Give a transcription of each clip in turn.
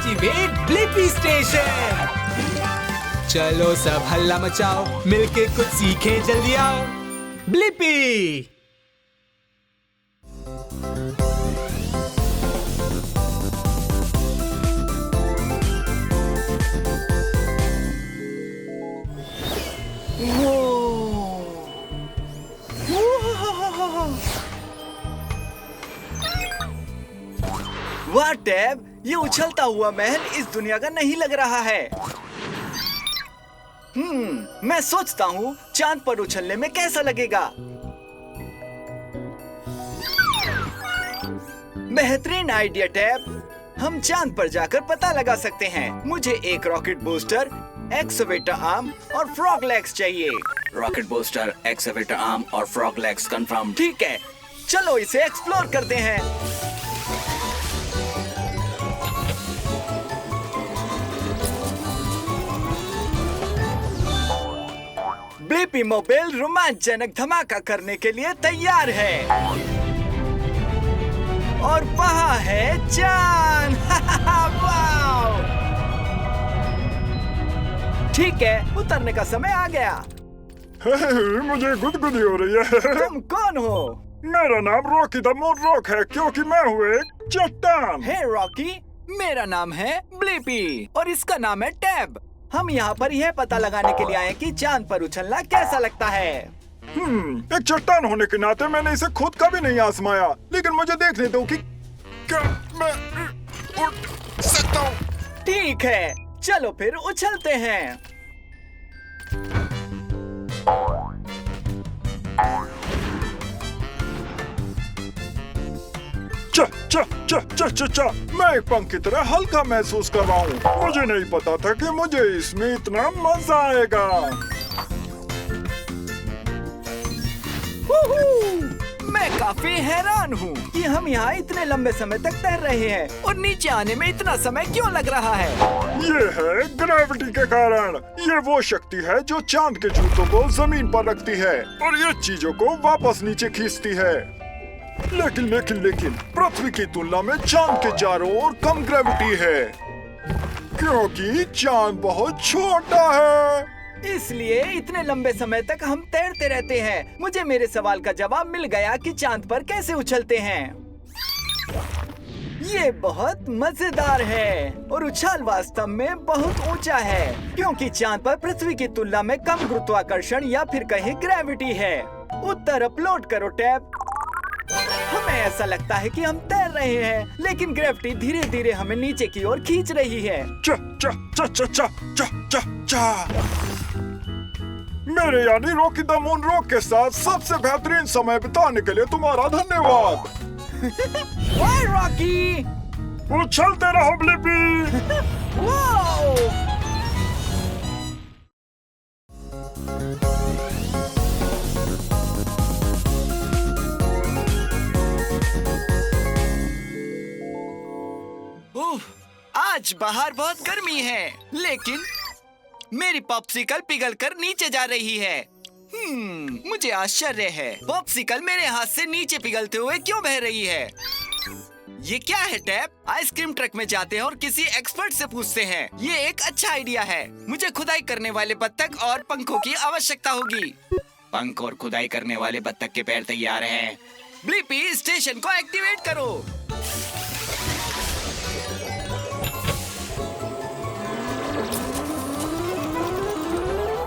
Activate Blippi station. चलो सब हल्ला मचाओ, मिलके कुछ सीखें, जल्दी आओ। ब्लिपी। वाह टैब, ये उछलता हुआ महल इस दुनिया का नहीं लग रहा है। मैं सोचता हूँ चांद पर उछलने में कैसा लगेगा। बेहतरीन आइडिया टैब। हम चांद पर जाकर पता लगा सकते हैं। मुझे एक रॉकेट बूस्टर, एक्सवेटर आर्म और फ्रॉग लेग्स चाहिए। रॉकेट बूस्टर, एक्सवेटर आर्म और फ्रॉग लेग्स कंफर्म। ठीक है, चलो इसे एक्सप्लोर करते हैं। ब्लिपी मोबाइल रोमांचजनक धमाका करने के लिए तैयार है। और वहाँ है चांद। वाव! ठीक है, उतरने का समय आ गया। मुझे गुदगुदी हो रही है। तुम कौन हो? मेरा नाम रॉकी द मून रॉक है, क्योंकि मैं हूँ एक चट्टान। हे रॉकी, मेरा नाम है ब्लिपी और इसका नाम है टैब। हम यहाँ पर यह पता लगाने के लिए आए कि चांद पर उछलना कैसा लगता है। एक चट्टान होने के नाते मैंने इसे खुद कभी नहीं आजमाया, लेकिन मुझे देखने दो कि क्या मैं उड़ सकता हूँ। ठीक है, चलो फिर उछलते हैं। चा चा चा चा चा चा, मैं एक पंख की तरह हल्का महसूस कर रहा हूँ। मुझे नहीं पता था कि मुझे इसमें इतना मजा आएगा। मैं काफी हैरान हूँ कि हम यहाँ इतने लंबे समय तक तैर रहे हैं और नीचे आने में इतना समय क्यों लग रहा है। ये है ग्रेविटी के कारण। ये वो शक्ति है जो चांद के जूतों को जमीन पर रखती है और ये चीजों को वापस नीचे खींचती है। लेकिन पृथ्वी की तुलना में चांद के चारों ओर कम ग्रेविटी है, क्योंकि चांद बहुत छोटा है। इसलिए इतने लंबे समय तक हम तैरते रहते हैं। मुझे मेरे सवाल का जवाब मिल गया कि चांद पर कैसे उछलते हैं। ये बहुत मजेदार है और उछाल वास्तव में बहुत ऊंचा है, क्योंकि चांद पर पृथ्वी की तुलना में कम गुरुत्वाकर्षण या फिर कहीं ग्रेविटी है। उत्तर अपलोड करो टैब। हमें ऐसा लगता है कि हम तैर रहे हैं, लेकिन ग्रेविटी धीरे धीरे हमें नीचे की ओर खींच रही है। चा चा चा चा चा चा चा चा। मेरे यानी रॉकी द मून रॉक के साथ सबसे बेहतरीन समय बिताने के लिए तुम्हारा धन्यवाद। वाह रॉकी! उछलते रहो ब्लिपी। वाओ! आज बाहर बहुत गर्मी है, लेकिन मेरी पॉप्सिकल पिघलकर नीचे जा रही है। मुझे आश्चर्य है, पॉप्सिकल मेरे हाथ से नीचे पिघलते हुए क्यों बह रही है। ये क्या है टैब? आइसक्रीम ट्रक में जाते हैं और किसी एक्सपर्ट से पूछते हैं। ये एक अच्छा आइडिया है। मुझे खुदाई करने वाले बत्तख और पंखों की आवश्यकता होगी। पंख और खुदाई करने वाले बत्तख के पैर तैयार हैं। ब्लिपी, स्टेशन को एक्टिवेट करो।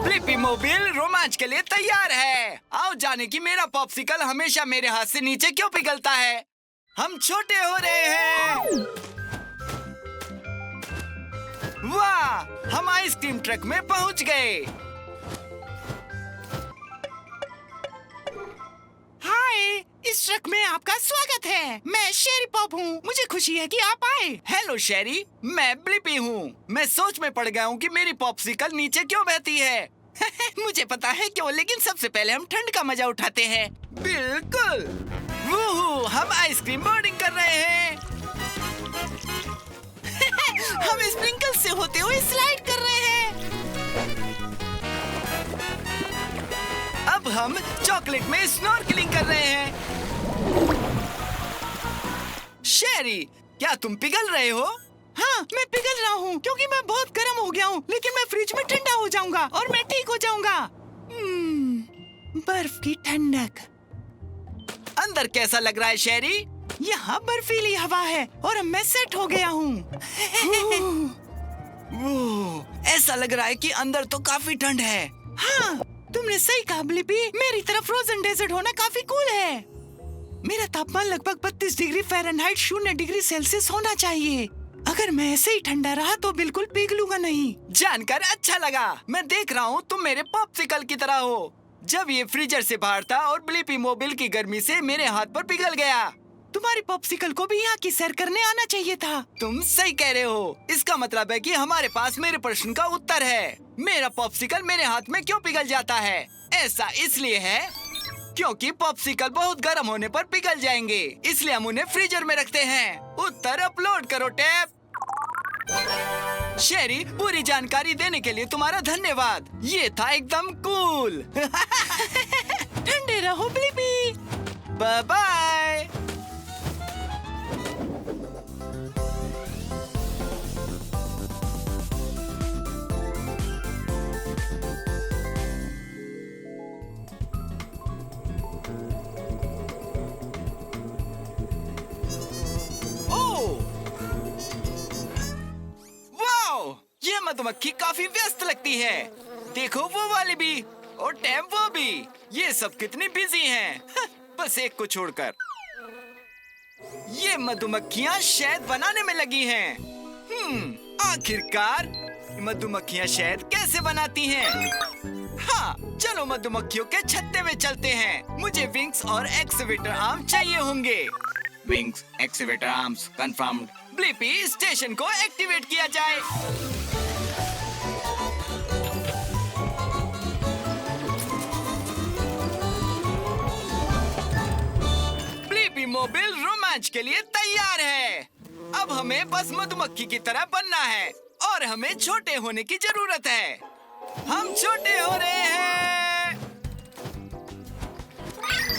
ब्लिपी मोबाइल रोमांच के लिए तैयार है। आओ जाने कि मेरा पॉप्सिकल हमेशा मेरे हाथ से नीचे क्यों पिघलता है। हम छोटे हो रहे हैं। वाह, हम आइसक्रीम ट्रक में पहुंच गए। हाय, इस ट्रक में आपका स्वागत है। मैं शेरी पॉप हूँ। मुझे खुशी है कि आप आए। हेलो शेरी, मैं ब्लिपी हूँ। मैं सोच में पड़ गया हूँ कि मेरी पॉप्सिकल नीचे क्यों बहती है। मुझे पता है क्यों, लेकिन सबसे पहले हम ठंड का मजा उठाते हैं। बिल्कुल। वूहू, हम आइसक्रीम बोर्डिंग कर रहे हैं। हम स्प्रिंकल से होते हुए स्लाइड कर रहे हैं। अब हम चॉकलेट में स्नॉर्कलिंग कर रहे हैं। शेरी, क्या तुम पिघल रहे हो? हाँ, मैं पिघल रहा हूँ क्योंकि मैं बहुत गर्म हो गया हूँ, लेकिन मैं फ्रिज में ठंडा हो जाऊंगा और मैं ठीक हो जाऊंगा। बर्फ की ठंडक। अंदर कैसा लग रहा है शेरी? यहाँ बर्फीली हवा है और अब मैं सेट हो गया हूँ। ऐसा लग रहा है कि अंदर तो काफी ठंड है। हाँ, तुमने सही कहा ब्लिपी, मेरी तरफ फ्रोजन डेजर्ट होना काफी कूल है। मेरा तापमान लगभग 32 डिग्री फ़ारेनहाइट 0 डिग्री सेल्सियस होना चाहिए। अगर मैं ऐसे ही ठंडा रहा तो बिल्कुल पिघलूंगा नहीं। जानकर अच्छा लगा। मैं देख रहा हूँ तुम मेरे पॉप्सिकल की तरह हो। जब ये फ्रीजर से बाहर था और ब्लिपी मोबिल की गर्मी से मेरे हाथ पर पिघल गया। तुम्हारी पॉप्सिकल को भी यहाँ की सैर करने आना चाहिए था। तुम सही कह रहे हो। इसका मतलब है कि हमारे पास मेरे प्रश्न का उत्तर है। मेरा पॉप्सिकल मेरे हाथ में क्यों पिघल जाता है? ऐसा इसलिए है क्योंकि पॉप्सिकल बहुत गर्म होने पर पिघल जाएंगे, इसलिए हम उन्हें फ्रीजर में रखते हैं। उत्तर अपलोड करो टैप। शेरी, पूरी जानकारी देने के लिए तुम्हारा धन्यवाद। ये था एकदम कूल। ठंडे रहो ब्लिपी। Bye bye. ये मधुमक्खी काफी व्यस्त लगती है। देखो वो वाली भी और टैब वो भी। ये सब कितनी बिजी हैं। बस एक को छोड़कर। ये मधुमक्खियाँ शहद बनाने में लगी हैं। आखिरकार मधुमक्खियाँ शहद कैसे बनाती हैं? हाँ, चलो मधुमक्खियों के छत्ते में चलते हैं। मुझे विंग्स और एक्सीवेटर आर्म चाहिए होंगे। Wings excavator arms confirmed. Blippi, station को एक्टिवेट किया जाए। ब्लिपी मोबिल रोमांच के लिए तैयार है। अब हमें बस मधुमक्खी की तरह बनना है और हमें छोटे होने की जरूरत है। हम छोटे हो रहे हैं।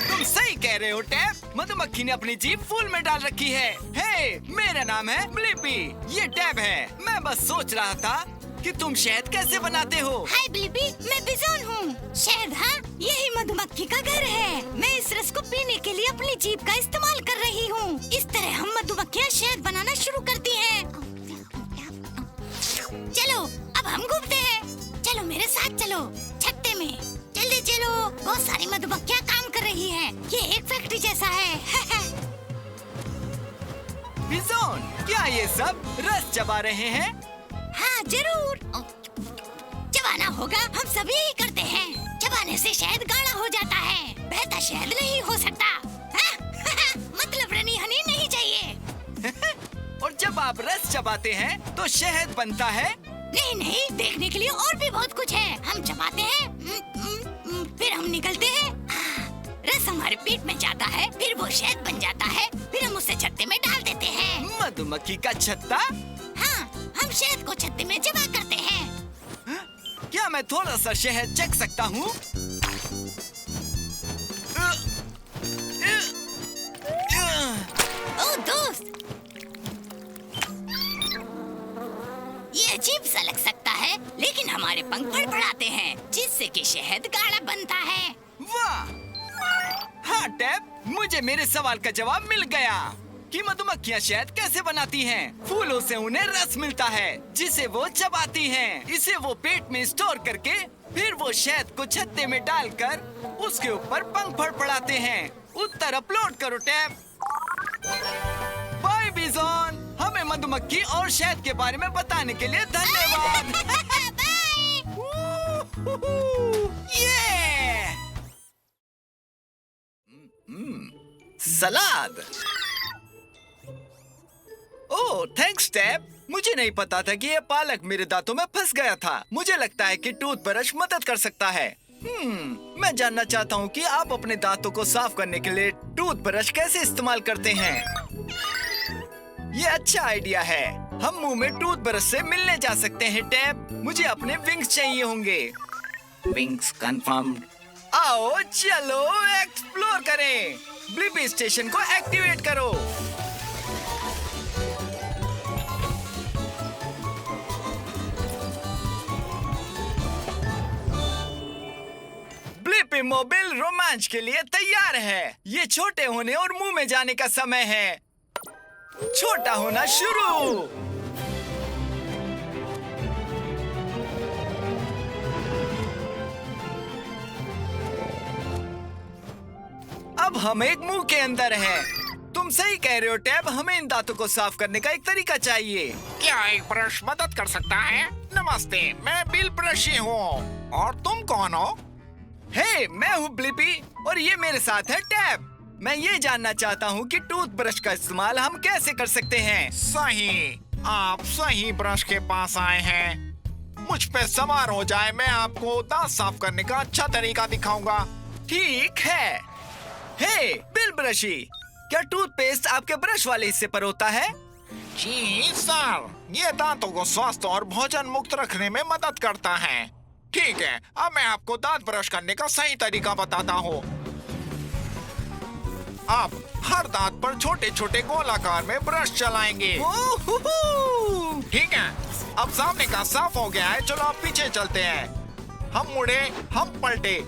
तुम सही कह रहे हो टैप। मधुमक्खी ने अपनी जीभ फूल में डाल रखी है। हे, मेरा नाम है ब्लिपी। ये टैब है। मैं बस सोच रहा था कि तुम शहद कैसे बनाते हो। हाय ब्लिपी, मैं बिजोन हूँ। शहद, हाँ, यही मधुमक्खी का घर है। मैं इस रस को पीने के लिए अपनी जीभ का इस्तेमाल कर रही हूँ। इस तरह हम मधुमक्खियाँ शहद बनाना शुरू करती हैं। चलो, अब हम घूमते हैं। चलो मेरे साथ चलो, छत्ते में। जल्दी चलो, बहुत सारी मधुमक्खियाँ काम कर रही हैं। ये एक फैक्ट्री जैसा है। बिजोन, क्या ये सब रस चबा रहे हैं? हाँ जरूर, चबाना होगा। हम सभी यही करते हैं। चबाने से शहद गाढ़ा हो जाता है। बहता शहद नहीं हो सकता। मतलब रनी हनी नहीं चाहिए। और जब आप रस चबाते हैं तो शहद बनता है? नहीं नहीं, देखने के लिए और भी बहुत कुछ है। हम चबाते हैं, फिर हम निकलते हैं। रस हमारे पेट में जाता है, फिर वो शहद बन जाता है, फिर हम उसे छत्ते में डाल देते हैं। मधुमक्खी का छत्ता? हाँ, हम शहद को छत्ते में जमा करते हैं। क्या मैं थोड़ा सा शहद चख सकता हूँ? ओ दोस्त, ये अजीब सा लग सकता है, लेकिन हमारे पंख फड़फड़ाते हैं, जिससे कि शहद गाढ़ा बनता है। वाह! हाँ टैप, मुझे मेरे सवाल का जवाब मिल गया कि मधुमक्खियाँ शहद कैसे बनाती हैं। फूलों से उन्हें रस मिलता है, जिसे वो चबाती हैं। इसे वो पेट में स्टोर करके फिर वो शहद को छत्ते में डालकर उसके ऊपर पंख फड़फड़ाते हैं। उत्तर अपलोड करो टैप। बाय बिजोन, हमें मधुमक्खी और शहद के बारे में बताने के लिए धन्यवाद। ये सलाद। ओह, थैंक्स टैप। मुझे नहीं पता था कि ये पालक मेरे दांतों में फंस गया था। मुझे लगता है कि टूथब्रश मदद कर सकता है। मैं जानना चाहता हूँ कि आप अपने दांतों को साफ करने के लिए टूथब्रश कैसे इस्तेमाल करते हैं। ये अच्छा आइडिया है। हम मुंह में टूथब्रश से मिलने जा सकते हैं टैप। मुझे अपने विंग्स चाहिए होंगे। Wings confirmed. आओ चलो एक्सप्लोर करें। ब्लिपी स्टेशन को एक्टिवेट करो। मोबिल रोमांच के लिए तैयार है। ये छोटे होने और मुंह में जाने का समय है। छोटा होना शुरू। अब हम एक मुंह के अंदर हैं। तुम सही कह रहे हो टैब, हमें इन दांतों को साफ करने का एक तरीका चाहिए। क्या एक ब्रश मदद कर सकता है? नमस्ते, मैं बिल ब्रशी हूँ। और तुम कौन हो? हे, मैं हूँ ब्लिपी और ये मेरे साथ है टैब। मैं ये जानना चाहता हूँ कि टूथब्रश का इस्तेमाल हम कैसे कर सकते हैं। सही, आप सही ब्रश के पास आए हैं। मुझ पे सवार हो जाए, मैं आपको दांत साफ करने का अच्छा तरीका दिखाऊंगा। ठीक है। हे बिल ब्रशी, क्या टूथपेस्ट आपके ब्रश वाले हिस्से पर होता है? जी सर, ये दांतों को स्वस्थ और भोजन मुक्त रखने में मदद करता है। ठीक है, अब मैं आपको दांत ब्रश करने का सही तरीका बताता हूँ। आप हर दांत पर छोटे छोटे गोलाकार में ब्रश चलाएंगे। ओह, ठीक है, अब सामने का साफ हो गया है। चलो अब पीछे चलते हैं। हम मुड़े, हम पलटे,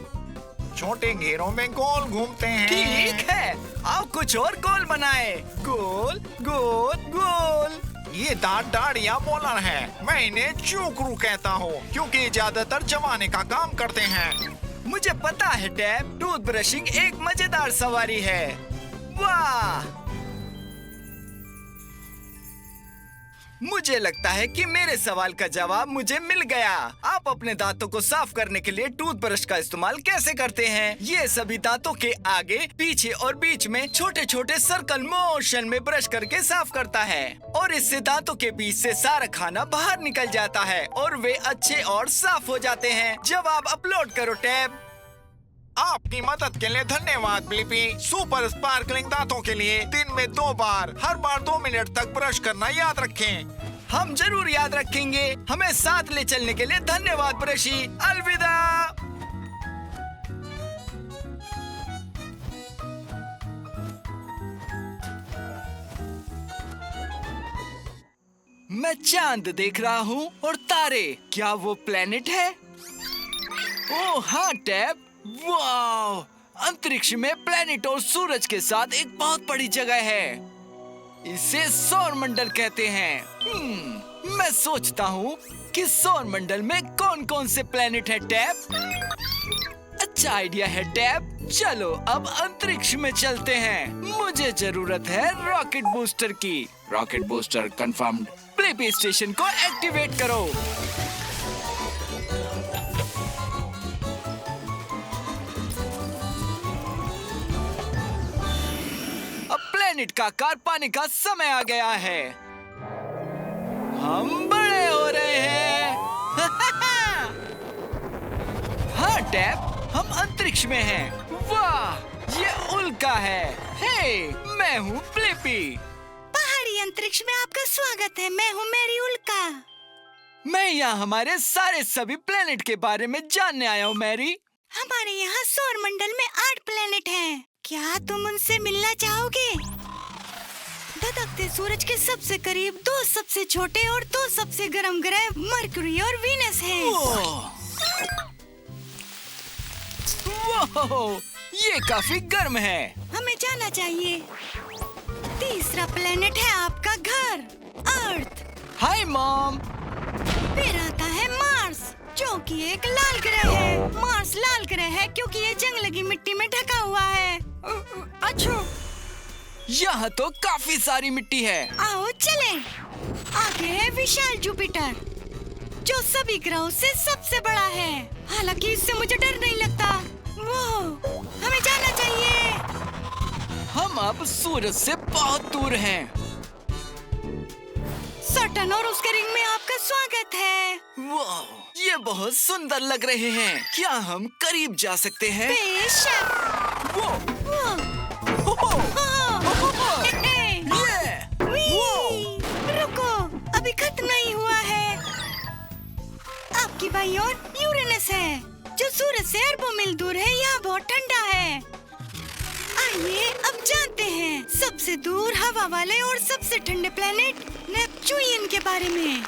छोटे घेरों में गोल घूमते हैं। ठीक है, आओ कुछ और गोल बनाए। गोल गोल गोल। ये दांत दाढ़िया मोलर है। मैं इन्हें चूकरू कहता हूँ क्योंकि ज्यादातर चबाने का काम करते हैं। मुझे पता है टैब, टूथ ब्रशिंग एक मजेदार सवारी है। वाह, मुझे लगता है कि मेरे सवाल का जवाब मुझे मिल गया। आप अपने दांतों को साफ करने के लिए टूथब्रश का इस्तेमाल कैसे करते हैं? ये सभी दांतों के आगे, पीछे और बीच में छोटे छोटे सर्कल मोशन में ब्रश करके साफ करता है और इससे दांतों के बीच से सारा खाना बाहर निकल जाता है और वे अच्छे और साफ हो जाते हैं। जवाब अपलोड करो टैब। आपकी मदद के लिए धन्यवाद ब्लिपी। सुपर स्पार्कलिंग दांतों के लिए दिन में 2 बार, हर बार 2 मिनट तक ब्रश करना याद रखें। हम जरूर याद रखेंगे। हमें साथ ले चलने के लिए धन्यवाद ब्रशी। अलविदा। मैं चांद देख रहा हूँ और तारे। क्या वो प्लेनेट है? ओह हाँ टैब, वाह! अंतरिक्ष में प्लेनेट और सूरज के साथ एक बहुत बड़ी जगह है। इसे सौर मंडल कहते हैं। मैं सोचता हूँ कि सौर मंडल में कौन कौन से प्लेनेट है टैब। अच्छा आइडिया है टैब। चलो अब अंतरिक्ष में चलते हैं। मुझे जरूरत है रॉकेट बूस्टर की। Rocket booster confirmed. Blippi station को एक्टिवेट करो। प्लेनेट का आकार पाने का समय आ गया है। हम बड़े हो रहे हैं। हाँ टैब, हम अंतरिक्ष में हैं। वाह, ये उल्का है। हे, मैं हूँ ब्लिपी। पहाड़ी अंतरिक्ष में आपका स्वागत है। मैं हूँ मेरी उल्का। मैं यहाँ हमारे सारे सभी प्लेनेट के बारे में जानने आया हूँ मैरी। हमारे यहाँ सौर मंडल में 8 प्लेनेट हैं। क्या तुम उनसे मिलना चाहोगे? धधकते सूरज के सबसे करीब 2 सबसे छोटे और 2 सबसे गर्म ग्रह मरकरी और वीनस हैं। वो, ये काफी गर्म है। हमें जाना चाहिए। तीसरा प्लेनेट है आपका घर, अर्थ। Hi mom. फिर आता है मार्स, जो कि एक लाल ग्रह है। मार्स लाल ग्रह है क्योंकि ये जंग लगी मिट्टी में ढका हुआ है। अच्छा, यहाँ तो काफी सारी मिट्टी है। आओ चलें। आगे है विशाल जुपिटर, जो सभी ग्रहों से सबसे बड़ा है। हालांकि इससे मुझे डर नहीं लगता। वो, हमें जाना चाहिए। हम अब सूरज से बहुत दूर हैं। सटर्न और उसके रिंग में आपका स्वागत है। वाह, ये बहुत सुंदर लग रहे हैं। क्या हम करीब जा सकते हैं? बेशक। वो, रुको, अभी खत्म नहीं हुआ है। आपकी बाईं ओर यूरेनस है, जो सूरज से अरबों मील दूर है। यहाँ बहुत ठंडा है। आइए अब जानते हैं सबसे दूर हवा वाले और सबसे ठंडे प्लेनेट नेपच्यून के बारे में।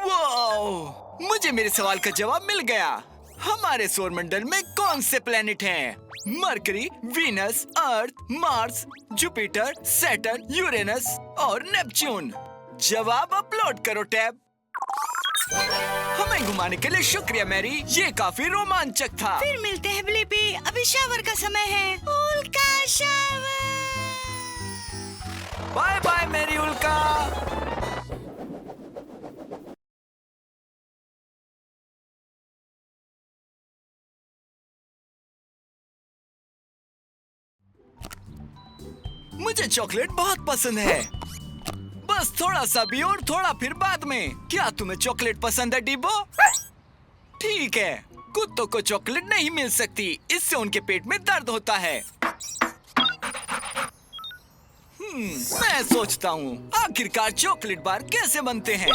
वाह, मुझे मेरे सवाल का जवाब मिल गया। हमारे सौरमंडल में कौन से प्लेनेट हैं? मरकरी, वीनस, अर्थ, मार्स, जुपिटर, सैटर्न, यूरेनस और नेपच्यून। जवाब अपलोड करो टैब। हमें घुमाने के लिए शुक्रिया मैरी, ये काफी रोमांचक था। फिर मिलते हैं ब्लिपी, अभी शावर का समय है। उल्का शावर। बाय बाय मैरी उल्का। मुझे चॉकलेट बहुत पसंद है। बस थोड़ा सा भी और थोड़ा फिर बाद में। क्या तुम्हें चॉकलेट पसंद है डिब्बो? ठीक है, कुत्तों को चॉकलेट नहीं मिल सकती, इससे उनके पेट में दर्द होता है। मैं सोचता हूँ आखिरकार चॉकलेट बार कैसे बनते हैं।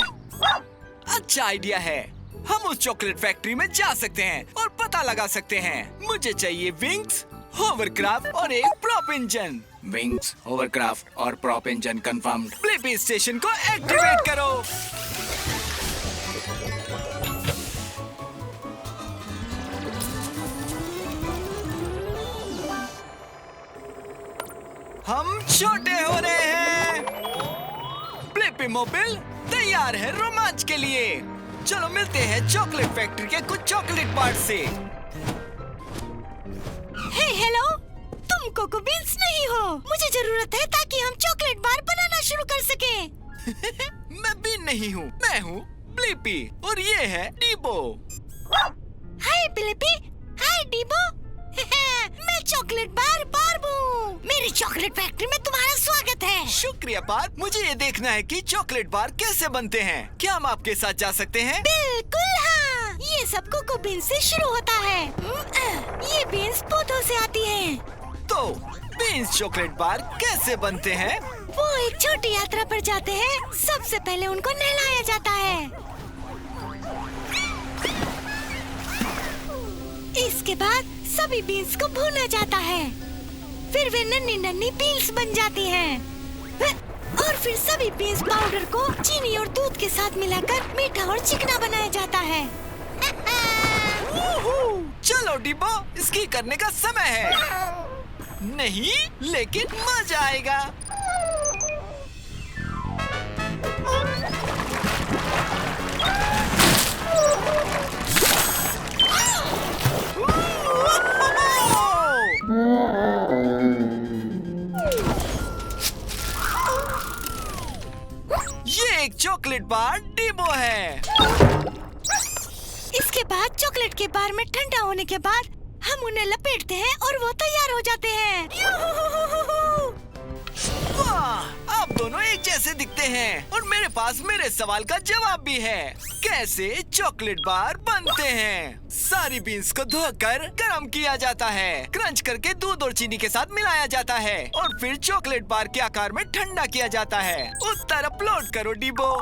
अच्छा आइडिया है, हम उस चॉकलेट फैक्ट्री में जा सकते हैं और पता लगा सकते हैं। मुझे चाहिए विंग्स, होवरक्राफ्ट और एक प्रॉप इंजन। विंग्स, होवरक्राफ्ट और prop engine confirmed. Blippi station को एक्टिवेट करो। हम छोटे हो रहे हैं। ब्लिपी मोबाइल तैयार है रोमांच के लिए। चलो मिलते हैं चॉकलेट फैक्ट्री के कुछ चॉकलेट बार से। हे हेलो, तुम कोको बीन्स नहीं हो। मुझे जरूरत है ताकि हम चॉकलेट बार बनाना शुरू कर सके। मैं बीन नहीं हूँ, मैं हूँ ब्लिपी और ये है डीबो। हाय ब्लिपी, हाय डीबो। मैं चॉकलेट बार बारबू। मेरी चॉकलेट फैक्ट्री में तुम्हारा स्वागत है। शुक्रिया बार। मुझे ये देखना है कि चॉकलेट बार कैसे बनते हैं। क्या हम आपके साथ जा सकते हैं? बिल्कुल हाँ, ये सब कोको बीन्स से शुरू होता है। ये बीन्स पौधों से आती हैं। तो बीन्स चॉकलेट बार कैसे बनते हैं? वो एक छोटी यात्रा पर जाते हैं। सबसे पहले उनको नहलाया जाता है। इसके बाद सभी बीन्स को भूना जाता है। फिर वे नन्ही नन्ही बीन्स बन जाती हैं। और फिर सभी बीन्स पाउडर को चीनी और दूध के साथ मिलाकर मीठा और चिकना बनाया जाता है। चलो डिब्बो, स्की करने का समय है। नहीं, लेकिन मजा आएगा। ये एक चॉकलेट बार डिब्बो है। इसके बाद चॉकलेट के बार में ठंडा होने के बाद हम उन्हें लपेटते हैं और वो तैयार हो जाते हैं। वाह, आप दोनों एक जैसे दिखते हैं और मेरे पास मेरे सवाल का जवाब भी है। कैसे चॉकलेट बार बनते हैं? सारी बीन्स को धोकर गर्म किया जाता है, क्रंच करके दूध और चीनी के साथ मिलाया जाता है और फिर चॉकलेट बार के आकार में ठंडा किया जाता है। उत्तर अपलोड करो डिबो।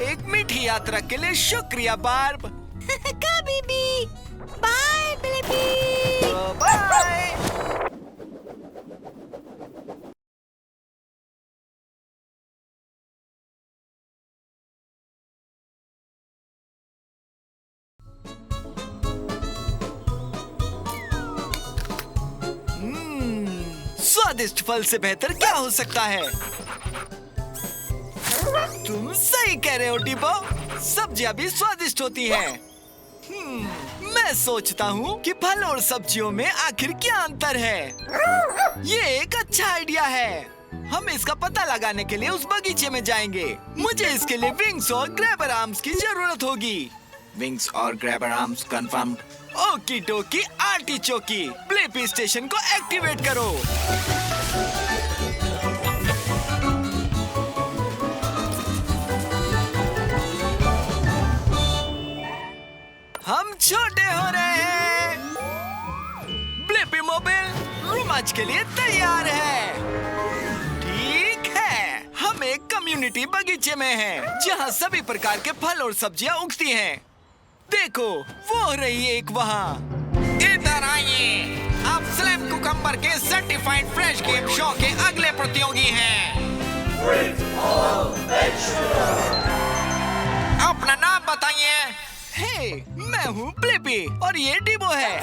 एक मीठी यात्रा के लिए शुक्रिया बार्ब। कभी भी। Bye Blippi. बाय। स्वादिष्ट फल से बेहतर क्या हो सकता है? तुम सही कह रहे हो डिबो, सब्जियां भी स्वादिष्ट होती हैं। मैं सोचता हूँ कि फल और सब्जियों में आखिर क्या अंतर है। ये एक अच्छा आइडिया है। हम इसका पता लगाने के लिए उस बगीचे में जाएंगे। मुझे इसके लिए विंग्स और ग्रैबर आर्म्स की जरूरत होगी। विंग्स और ग्रैबर आर्म्स कंफर्म्ड। ओकी डोकी आर्टिचोकी। ब्लिपी स्टेशन को एक्टिवेट करो। हम छोटे हो रहे हैं। ब्लिपी मोबाइल रोमांच के लिए तैयार है। ठीक है, हम एक कम्युनिटी बगीचे में हैं, जहां सभी प्रकार के फल और सब्जियां उगती हैं। देखो, वो हो रही है एक वहाँ। इधर आइए, आप स्लैम कुकम्बर के सर्टिफाइड फ्रेश गेम शो के अगले प्रतियोगी हैं। अपना नाम बताइए। हे, मैं हूँ ब्लिपी और ये डिबो है।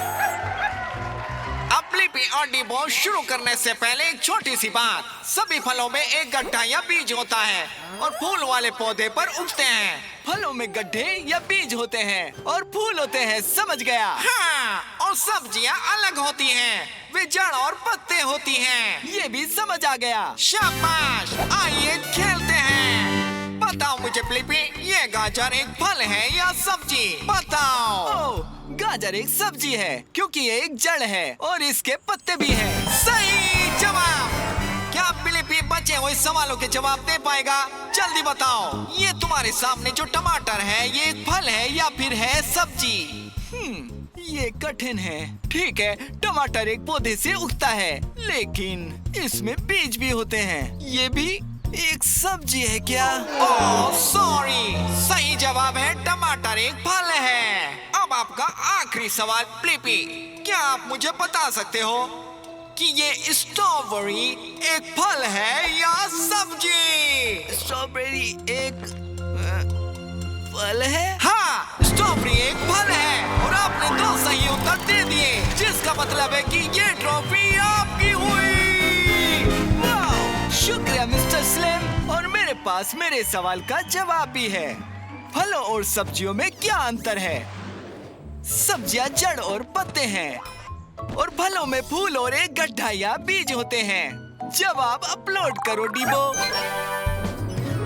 अब ब्लिपी और डिबो शुरू करने से पहले एक छोटी सी बात। सभी फलों में एक गड्ढा या बीज होता है और फूल वाले पौधे पर उगते हैं। फलों में गड्ढे या बीज होते हैं और फूल होते हैं, समझ गया। हाँ, और सब्जियाँ अलग होती हैं। वे जड़ और पत्ते होती हैं। ये भी समझ आ गया। शाबाश, आइए खेलते हैं। बताओ मुझे ब्लिपी, ये गाजर एक फल है या सब्जी? बताओ। ओह, गाजर एक सब्जी है क्योंकि ये एक जड़ है और इसके पत्ते भी हैं। सही जवाब। क्या ब्लिपी बचे हुए सवालों के जवाब दे पाएगा? जल्दी बताओ। ये तुम्हारे सामने जो टमाटर है, ये एक फल है या फिर है सब्जी? ये कठिन है। ठीक है, टमाटर एक पौधे से उगता है, लेकिन इसमें बीज भी होते हैं। ये भी एक सब्जी है क्या? ओह सॉरी, सही जवाब है टमाटर एक फल है। अब आपका आखिरी सवाल ब्लिपी, क्या आप मुझे बता सकते हो कि ये स्ट्रॉबेरी एक फल है या सब्जी? स्ट्रॉबेरी एक फल है? हाँ, स्ट्रॉबेरी एक फल है और आपने 2 सही उत्तर दे दिए, जिसका मतलब है कि ये ट्रॉफी आपकी हुई। वाह, शुक्रिया मिस्टर स्लिम। और मेरे पास मेरे सवाल का जवाब भी है। फलों और सब्जियों में क्या अंतर है? सब्जियां जड़ और पत्ते हैं और फलों में फूल और एक गड्ढा या बीज होते हैं। जवाब अपलोड करो डिबो।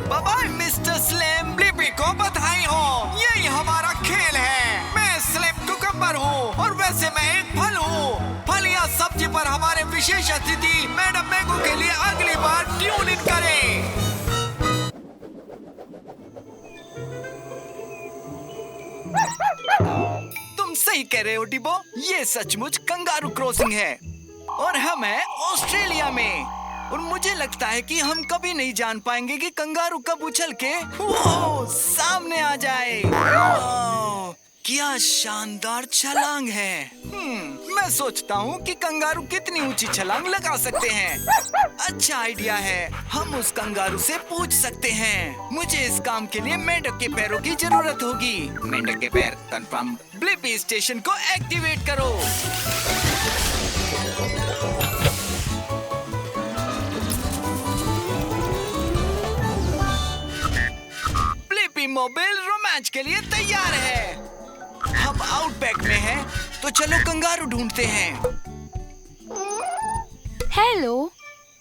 Bye bye mister slim. Blippi को बधाई हो, यही हमारा खेल है। मैं स्लिम कुकम्बर हूँ और वैसे मैं एक फल हूँ। फल या सब्जी पर हमारे विशेष अतिथि मैडम मैंगो के लिए अगली बार ट्यून इन करें। तुम सही कह रहे हो डिबो, ये सचमुच कंगारू क्रॉसिंग है और हम हैं ऑस्ट्रेलिया में। और मुझे लगता है कि हम कभी नहीं जान पाएंगे कि कंगारू कब उछल के सामने आ जाए। वाह, क्या शानदार छलांग है। मैं सोचता हूँ कि कंगारू कितनी ऊंची छलांग लगा सकते हैं। अच्छा आइडिया है, हम उस कंगारू से पूछ सकते हैं। मुझे इस काम के लिए मेंढक के पैरों की जरूरत होगी। मेंढक के पैर कंफर्म। ब्लिपी स्टेशन को एक्टिवेट करो। ब्लिपी मोबाइल रोमांच के लिए तैयार है। हम आउटबैक में हैं, तो चलो कंगारू ढूंढते हैं। हेलो,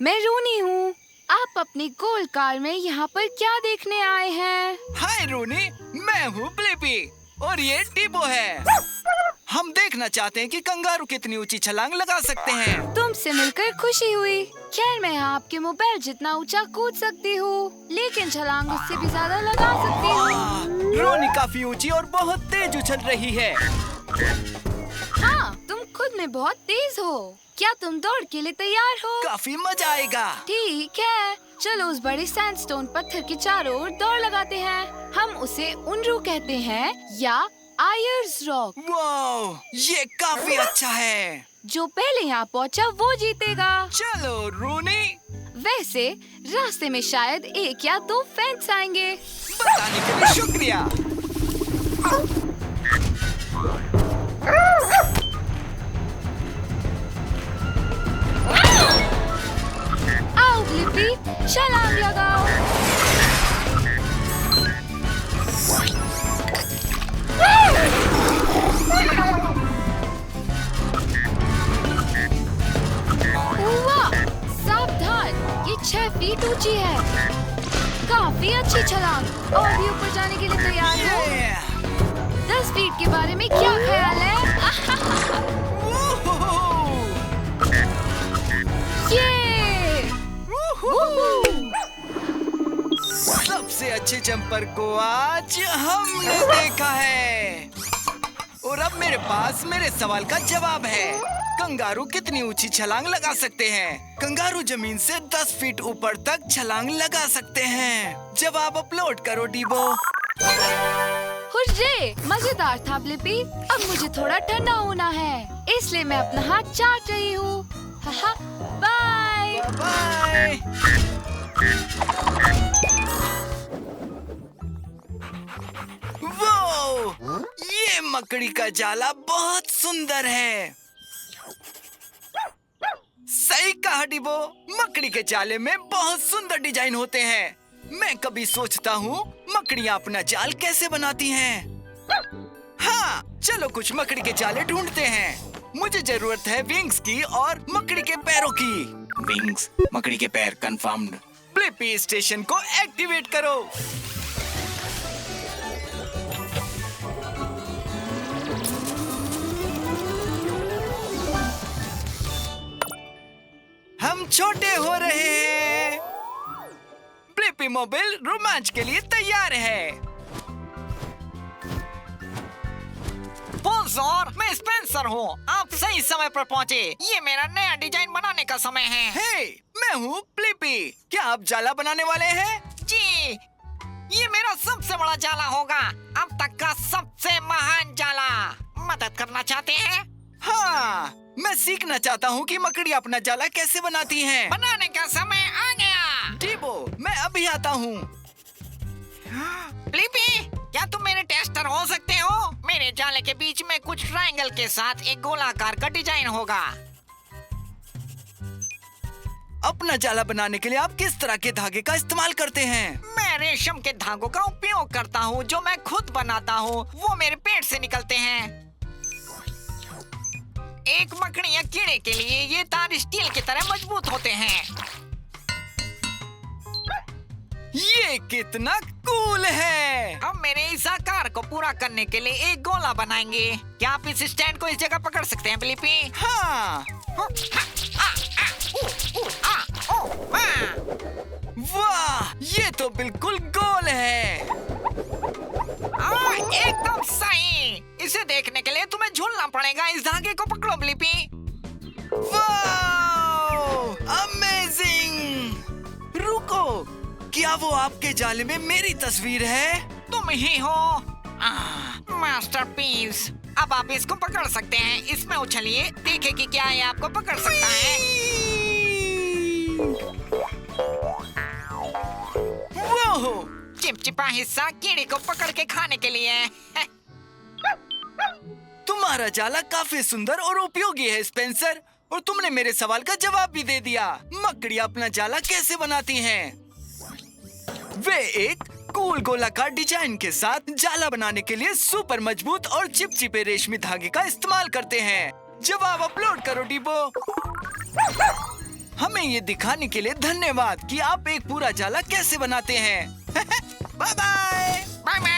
मैं रूनी हूँ। आप अपनी गोल्ड कार में यहाँ पर क्या देखने आए हैं? हाय रूनी, मैं हूँ ब्लिपी और ये डिबो है। हम देखना चाहते हैं कि कंगारू कितनी ऊंची छलांग लगा सकते हैं। तुमसे मिलकर खुशी हुई। खैर, मैं यहाँ आपके मोबाइल जितना ऊंचा कूद सकती हूँ, लेकिन छलांग उससे भी ज्यादा लगा सकती हूँ। रोनी काफी ऊंची और बहुत तेज उछल रही है। हाँ, तुम खुद में बहुत तेज हो। क्या तुम दौड़ के लिए तैयार हो? काफी मजा आएगा। ठीक है, चलो उस बड़े सैंडस्टोन पत्थर के चारों ओर दौड़ लगाते हैं। हम उसे उनरू कहते हैं या आयर्स रॉक। वाह, ये काफी अच्छा है। जो पहले यहाँ पहुँचा वो जीतेगा। चलो रूनी। वैसे रास्ते में शायद 1 या 2 फैंस आएंगे। बताने के लिए शुक्रिया। आओ ब्लिपी, छलांग लगाओ। वाह, सावधान, ये 6 फीट ऊंची है। काफी अच्छी छलांग। और भी ऊपर जाने के लिए तैयार हो? 10 फीट के बारे में क्या ख्याल है? ये! सबसे अच्छे जंपर को आज हमने देखा है। और अब मेरे पास मेरे सवाल का जवाब है। कंगारू कितनी ऊंची छलांग लगा सकते हैं? कंगारू जमीन से 10 फीट ऊपर तक छलांग लगा सकते हैं। जवाब अपलोड करो डिबो। हुर्रे! मजेदार था ब्लिपी। अब मुझे थोड़ा ठंडा होना है, इसलिए मैं अपना हाथ चाट रही हूँ। Bye bye. वो मकड़ी का जाला बहुत सुंदर है। सही कहा डिबो, मकड़ी के जाले में बहुत सुंदर डिजाइन होते हैं। मैं कभी सोचता हूँ मकड़ियाँ अपना जाल कैसे बनाती हैं। हाँ, चलो कुछ मकड़ी के जाले ढूंढते हैं। मुझे जरूरत है विंग्स की और मकड़ी के पैरों की। विंग्स, मकड़ी के पैर, कंफर्म्ड। ब्लिपी स्टेशन को एक्टिवेट करो। हम छोटे हो रहे हैं। ब्लिपी मोबाइल रोमांच के लिए तैयार है। बोनज़ोर, मैं स्पेंसर हूँ। आप सही समय पर पहुँचे। ये मेरा नया डिजाइन बनाने का समय है। हे, मैं हूँ ब्लिपी। क्या आप जाला बनाने वाले हैं? जी, ये मेरा सबसे बड़ा जाला होगा, अब तक का सबसे महान जाला। मदद करना चाहते हैं? हाँ, मैं सीखना चाहता हूँ कि मकड़ी अपना जाला कैसे बनाती हैं। बनाने का समय आ गया। डिबो, मैं अभी आता हूँ। ब्लिपी, क्या तुम मेरे टेस्टर हो सकते हो? मेरे जाले के बीच में कुछ ट्रायंगल के साथ एक गोलाकार का डिजाइन होगा। अपना जाला बनाने के लिए आप किस तरह के धागे का इस्तेमाल करते हैं? मैं रेशम के धागों का उपयोग करता हूँ जो मैं खुद बनाता हूँ। वो मेरे पेट से निकलते हैं। एक मकड़ी या कीड़े के लिए ये तार स्टील की तरह मजबूत होते हैं। ये कितना कूल है। हम मेरे इस आकार को पूरा करने के लिए एक गोला बनाएंगे। क्या आप इस स्टैंड को इस जगह पकड़ सकते हैं ब्लिपी? हाँ। वाह, ये तो बिल्कुल गोल है। एकदम सही। इसे देखने के लिए तुम्हें झूलना पड़ेगा। इस धागे को पकड़ो ब्लिपी। वाह, अमेजिंग। रुको, क्या वो आपके जाले में मेरी तस्वीर है? तुम ही हो। मास्टरपीस। अब आप इसको पकड़ सकते हैं। इसमें उछलिए, देखें कि क्या ये आपको पकड़ सकता है। वो चिपचिपा हिस्सा कीड़े को पकड़ के खाने के लिए है। तुम्हारा जाला काफी सुंदर और उपयोगी है स्पेंसर, और तुमने मेरे सवाल का जवाब भी दे दिया। मकड़ियाँ अपना जाला कैसे बनाती हैं? वे एक कूल गोलाकार डिजाइन के साथ जाला बनाने के लिए सुपर मजबूत और चिपचिपे रेशमी धागे का इस्तेमाल करते हैं। जवाब अपलोड करो डिबो। हमें ये दिखाने के लिए धन्यवाद कि आप एक पूरा जाला कैसे बनाते हैं। Bye bye. Bye bye.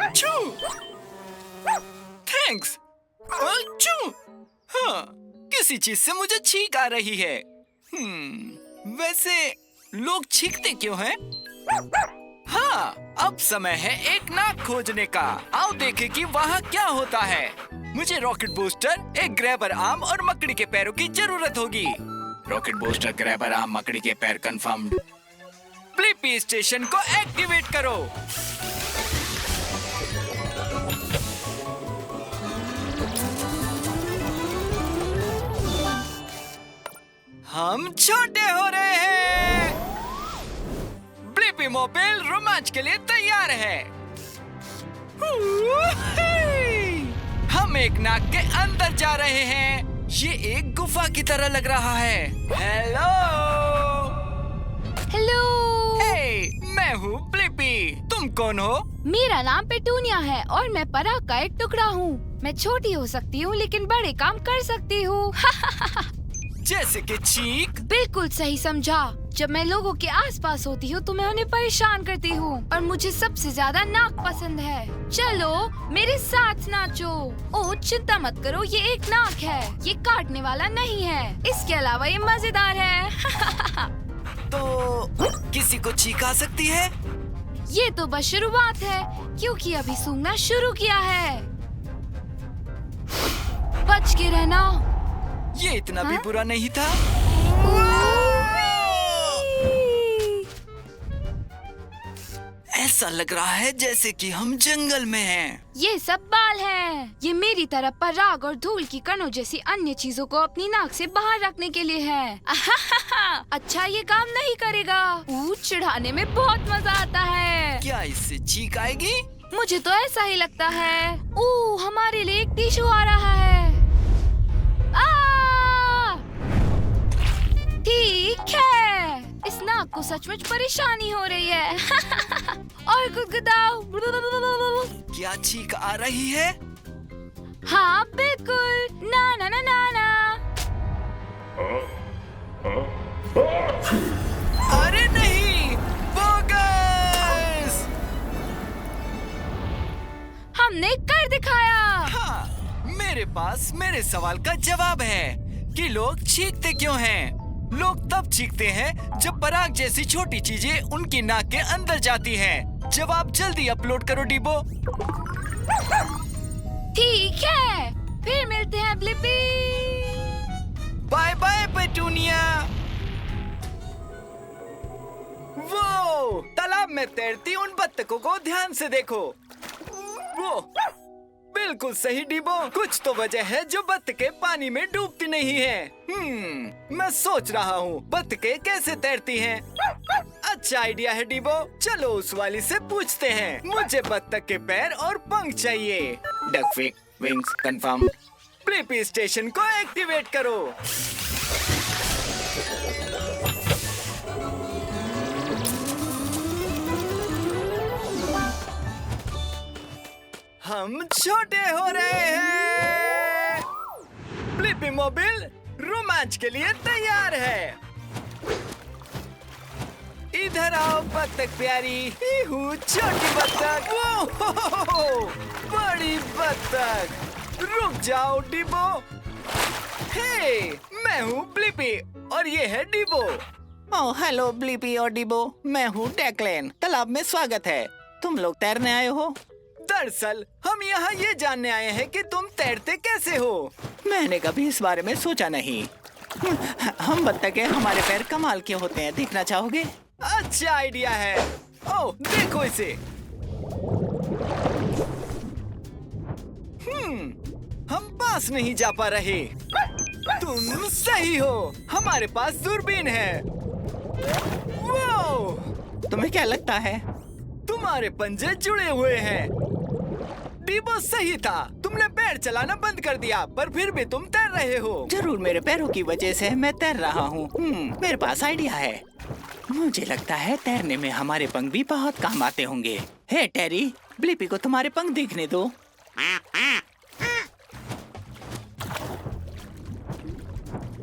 अच्छू, थैंक्स। अच्छू, हाँ, किसी चीज से मुझे छींक आ रही है। वैसे लोग छींकते क्यों हैं? हाँ, अब समय है एक नाक खोजने का। आओ देखें कि वहाँ क्या होता है। मुझे रॉकेट बूस्टर, एक ग्रैबर आर्म और मकड़ी के पैरों की जरूरत होगी। रॉकेट बूस्टर, ग्रैबर आर्म, मकड़ी के पैर, कंफर्म्ड। ब्लिपी स्टेशन को एक्टिवेट करो। हम छोटे हो रहे हैं। ब्लिपी मोबाइल रोमांच के लिए तैयार है। हम एक नाक के अंदर जा रहे हैं। ये एक गुफा की तरह लग रहा है। हेलो। हेलो। हे, मैं हूँ ब्लिपी। तुम कौन हो? मेरा नाम पेटूनिया है और मैं पराग का एक टुकड़ा हूँ। मैं छोटी हो सकती हूँ लेकिन बड़े काम कर सकती हूँ। जैसे कि चीख? बिल्कुल सही समझा। जब मैं लोगों के आसपास होती हूँ तो मैं उन्हें परेशान करती हूँ और मुझे सबसे ज्यादा नाक पसंद है। चलो मेरे साथ नाचो। ओह चिंता मत करो, ये एक नाक है, ये काटने वाला नहीं है। इसके अलावा ये मजेदार है। तो किसी को चीख आ सकती है? ये तो बस शुरुआत है क्योंकि अभी सूंघना शुरू किया है। बच के रहना। ये इतना भी बुरा नहीं था। ऐसा ऐसा लग रहा है जैसे कि हम जंगल में हैं। ये सब बाल हैं। ये मेरी तरफ पराग और धूल की कणों जैसी अन्य चीजों को अपनी नाक से बाहर रखने के लिए है। अच्छा, ये काम नहीं करेगा। चिढ़ाने में बहुत मजा आता है। क्या इससे चीख आएगी? मुझे तो ऐसा ही लगता है। हमारे लिए एक टिश्यू आ रहा है। ठीक है, इस नाक को सचमुच परेशानी हो रही है। और गुदगुदाओ। क्या चीख आ रही है? हाँ बिल्कुल, ना ना ना ना ना। अरे नहीं, बोगस! हमने कर दिखाया। हाँ, मेरे पास मेरे सवाल का जवाब है कि लोग चीखते क्यों हैं। लोग तब चीखते हैं जब पराग जैसी छोटी चीजें उनकी नाक के अंदर जाती हैं। जवाब जल्दी अपलोड करो डिबो। ठीक है, फिर मिलते हैं ब्लिपी। Bye bye petunia. वो तालाब में तैरती उन बत्तखों को ध्यान से देखो। वो बिल्कुल सही डिबो। कुछ तो वजह है जो बत्तखें पानी में डूबती नहीं हैं। मैं सोच रहा हूँ बत्तखें कैसे तैरती हैं। अच्छा आइडिया है डिबो। चलो उस वाली से पूछते हैं। मुझे बत्तख के पैर और पंख चाहिए। Duck wings confirm. Blippi station को एक्टिवेट करो। हम छोटे हो रहे हैं। ब्लिपी मोबिल रोमांच के लिए तैयार है। इधर आओ बत्तख प्यारी। छोटी बत्तख। बड़ी बत्तख। रुक जाओ डिबो। हे, मैं हूँ ब्लिपी और ये है डिबो। ओह हेलो ब्लिपी और डिबो, मैं हूँ डेक्लेन। तालाब में स्वागत है। तुम लोग तैरने आए हो? दरअसल हम यहाँ ये जानने आए हैं कि तुम तैरते कैसे हो। मैंने कभी इस बारे में सोचा नहीं। हम बत्तखें, हमारे पैर कमाल के होते हैं, देखना चाहोगे? अच्छा आइडिया है। ओह देखो इसे। हम पास नहीं जा पा रहे। तुम सही हो, हमारे पास दूरबीन है। वो तुम्हें क्या लगता है? तुम्हारे पंजे जुड़े हुए हैं। डिबो सही था, तुमने पैर चलाना बंद कर दिया, पर फिर भी तुम तैर रहे हो। जरूर मेरे पैरों की वजह से मैं तैर रहा हूँ। मेरे पास आइडिया है। मुझे लगता है तैरने में हमारे पंख भी बहुत काम आते होंगे। हे टेरी, ब्लिपी को तुम्हारे पंख देखने दो।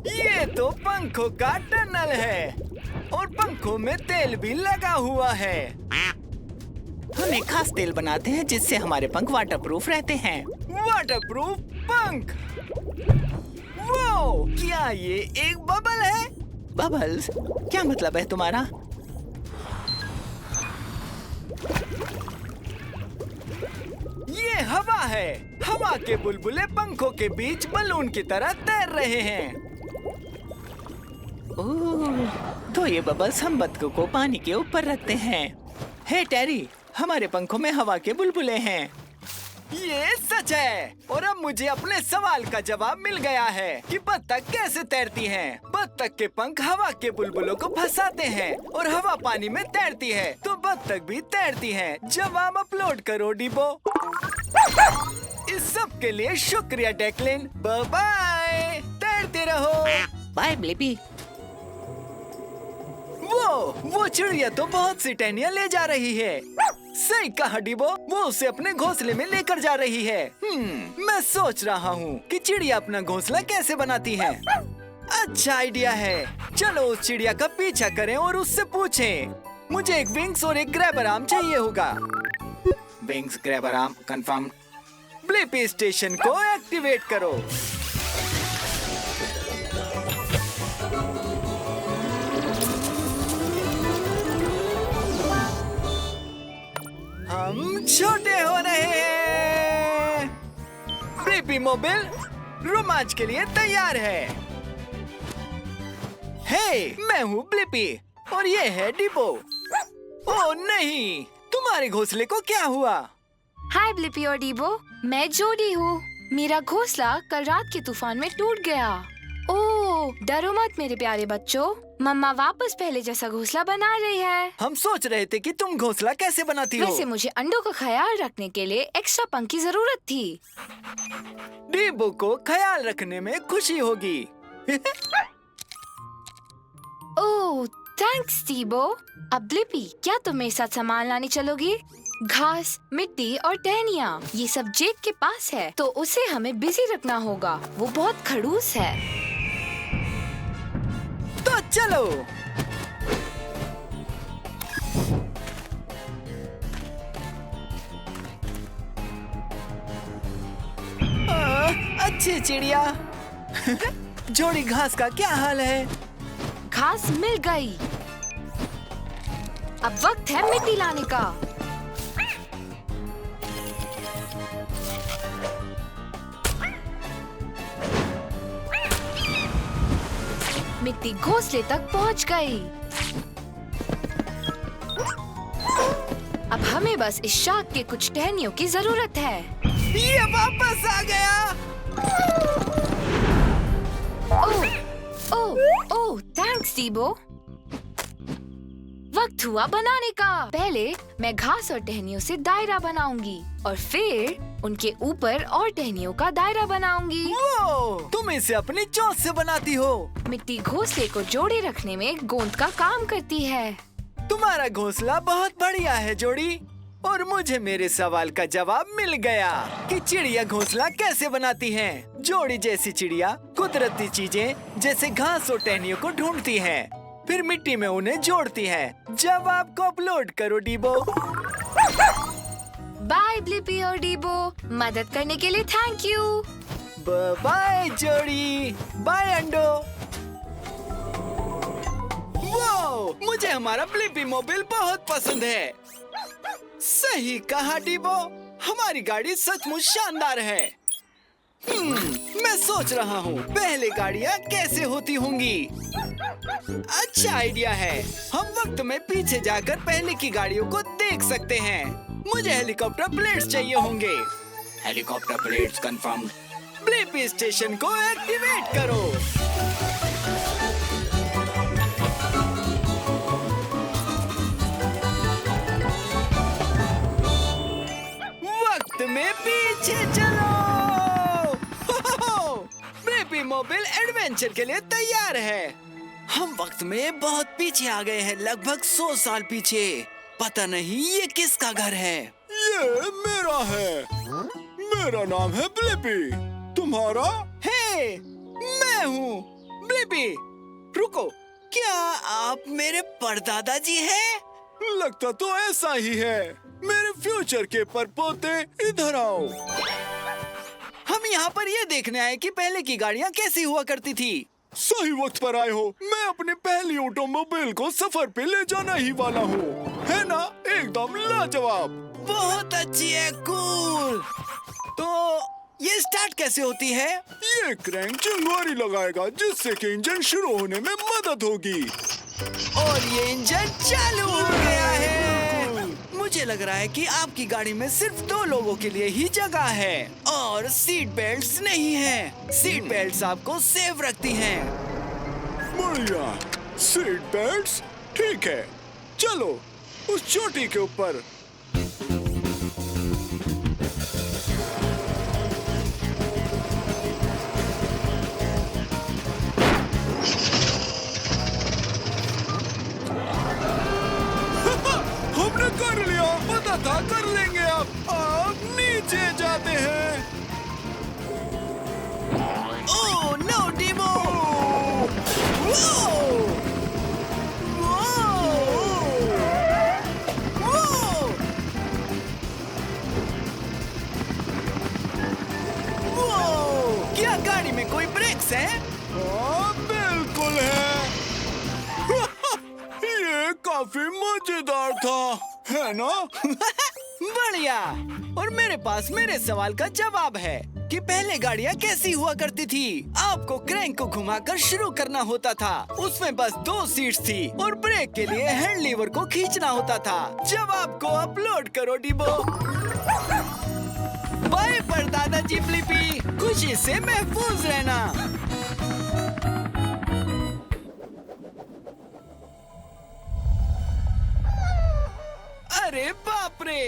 ये तो पंखों का टनल है और पंखों में तेल भी लगा हुआ है। हम एक खास तेल बनाते हैं जिससे हमारे पंख वाटरप्रूफ रहते हैं। वाटरप्रूफ पंख। वो क्या ये एक बबल है? बबल्स? क्या मतलब है तुम्हारा? ये हवा है। हवा के बुलबुले पंखों के बीच बलून की तरह तैर रहे हैं। ओह, तो ये बबल्स हम बत्तखों को पानी के ऊपर रखते हैं। हे टेरी, हमारे पंखों में हवा के बुलबुले हैं। ये सच है और अब मुझे अपने सवाल का जवाब मिल गया है कि बत्तख कैसे तैरती हैं। बत्तख के पंख हवा के बुलबुलों को फंसाते हैं और हवा पानी में तैरती है, तो बत्तख भी तैरती हैं। जवाब अपलोड करो डिबो। इस सब के लिए शुक्रिया डेक्लिन। बाय बाय, तैरते रहो। Bye Blippi. वो चिड़िया तो बहुत सी टहनियाँ ले जा रही है। सही कहा डिबो, वो उसे अपने घोंसले में लेकर जा रही है। मैं सोच रहा हूँ कि चिड़िया अपना घोंसला कैसे बनाती है। अच्छा आइडिया है। चलो उस चिड़िया का पीछा करें और उससे पूछें। मुझे एक विंग्स और एक ग्रैबर आर्म चाहिए होगा। Wings grabber arm confirm. Blippi station को एक्टिवेट करो। हम छोटे हो रहे हैं। ब्लिपी मोबिल रोमांच के लिए तैयार है। हे, मैं हूँ ब्लिपी और ये है डिबो। ओह नहीं, तुम्हारे घोंसले को क्या हुआ? हाय ब्लिपी और डीबो, मैं जोडी हूँ। मेरा घोंसला कल रात के तूफान में टूट गया। ओह, डरो मत मेरे प्यारे बच्चों, मम्मा वापस पहले जैसा घोंसला बना रही है। हम सोच रहे थे कि तुम घोंसला कैसे बनाती हो। वैसे मुझे अंडों का ख्याल रखने के लिए एक्स्ट्रा पंख की जरूरत थी। डीबो को ख्याल रखने में खुशी होगी। ओह, थैंक्स डीबो। अब ब्लिपी, क्या तुम मेरे साथ सामान लाने चलोगी? घास, मिट्टी और टहनियाँ, ये सब जेक के पास है, तो उसे हमें बिजी रखना होगा। वो बहुत खड़ूस है। तो चलो। अच्छी चिड़िया। जोड़ी घास का क्या हाल है? घास मिल गई। अब वक्त है मिट्टी लाने का। मिट्टी घोंसले तक पहुंच गई। अब हमें बस इस शाख के कुछ टहनियों की जरूरत है। ये वापस आ गया। ओह, थैंक्स डीबो। वक्त हुआ बनाने का। पहले मैं घास और टहनियों से दायरा बनाऊंगी और फिर उनके ऊपर और टहनियों का दायरा बनाऊंगी। वो, तुम इसे अपनी चोंच से बनाती हो। मिट्टी घोंसले को जोड़े रखने में गोंद का काम करती है। तुम्हारा घोंसला बहुत बढ़िया है जोड़ी। और मुझे मेरे सवाल का जवाब मिल गया कि चिड़िया घोंसला कैसे बनाती हैं। जोड़ी जैसी चिड़िया कुदरती चीजें जैसे घास और टहनियों को ढूंढती हैं, फिर मिट्टी में उन्हें जोड़ती है। जवाब को अपलोड करो डीबो। बाय ब्लिपी और डीबो, मदद करने के लिए थैंक यू। बाय जोड़ी, बाय अंडो। वो, मुझे हमारा ब्लिपी मोबाइल बहुत पसंद है। सही कहा डीबो, हमारी गाड़ी सचमुच शानदार है। मैं सोच रहा हूँ पहले गाड़ियाँ कैसे होती होंगी। अच्छा आइडिया है, हम वक्त में पीछे जाकर पहले की गाड़ियों को देख सकते हैं। मुझे हेलीकॉप्टर प्लेट्स चाहिए होंगे। Helicopter plates confirmed. Blippi station को एक्टिवेट करो। वक्त में पीछे चलो। ब्लिपी मोबाइल एडवेंचर के लिए तैयार है। हम वक्त में बहुत पीछे आ गए हैं, लगभग 100 साल पीछे। पता नहीं ये किसका घर है। ये मेरा है। मेरा नाम है ब्लिपी। तुम्हारा? हे, मैं हूँ ब्लिपी। रुको, क्या आप मेरे परदादा जी हैं? लगता तो ऐसा ही है। मेरे फ्यूचर के परपोते, इधर आओ। हम यहाँ पर ये देखने आए कि पहले की गाड़ियाँ कैसी हुआ करती थी। सही वक्त पर आए हो। मैं अपने पहली ऑटोमोबाइल को सफर पे ले जाना ही वाला हूँ, है ना? एकदम लाजवाब। बहुत अच्छी है, कूल। तो ये स्टार्ट कैसे होती है? ये क्रैंक चिंगारी लगाएगा जिससे कि इंजन शुरू होने में मदद होगी। और ये इंजन चालू हो गया है। मुझे लग रहा है कि आपकी गाड़ी में सिर्फ 2 लोगों के लिए ही जगह है और सीट बेल्ट्स नहीं है। सीट बेल्ट्स आपको सेफ रखती हैं। बढ़िया, सीट बेल्ट्स ठीक है। चलो उस चोटी के ऊपर। हमने कर लिया, पता था कर लेंगे। अब नीचे जाते हैं। Oh no Dibo. क्या गाड़ी में कोई ब्रेक्स है? हाँ, बिल्कुल है। ये काफी मजेदार था, है ना? बढ़िया। और मेरे पास मेरे सवाल का जवाब है कि पहले गाड़ियाँ कैसी हुआ करती थी। आपको क्रैंक को घुमाकर शुरू करना होता था। उसमें बस 2 सीट्स थी और ब्रेक ब्रेक के लिए हैंड लीवर को खींचना होता था। जवाब को अपलोड करो डिबो। बाय पर दादाजी ब्लिपी, खुशी से महफूज रहना। अरे बाप रे,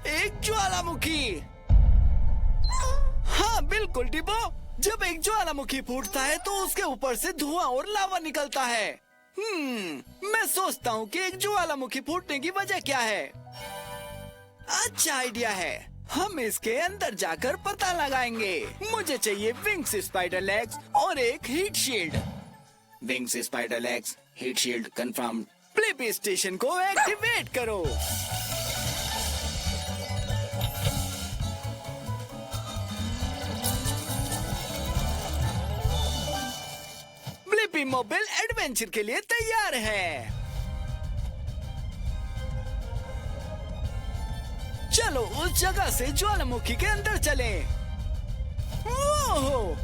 एक ज्वालामुखी। हाँ बिल्कुल डिबो, जब एक ज्वालामुखी फूटता है तो उसके ऊपर से धुआं और लावा निकलता है। मैं सोचता हूँ कि एक ज्वालामुखी फूटने की वजह क्या है। अच्छा आइडिया है, हम इसके अंदर जाकर पता लगाएंगे। मुझे चाहिए विंग्स स्पाइडर लेग्स और एक heat shield. Wings spider legs, heat shield confirmed. Blippi station को एक्टिवेट करो। ब्लिपी मोबाइल एडवेंचर के लिए तैयार है। चलो उस जगह से ज्वालामुखी के अंदर चलें। वो,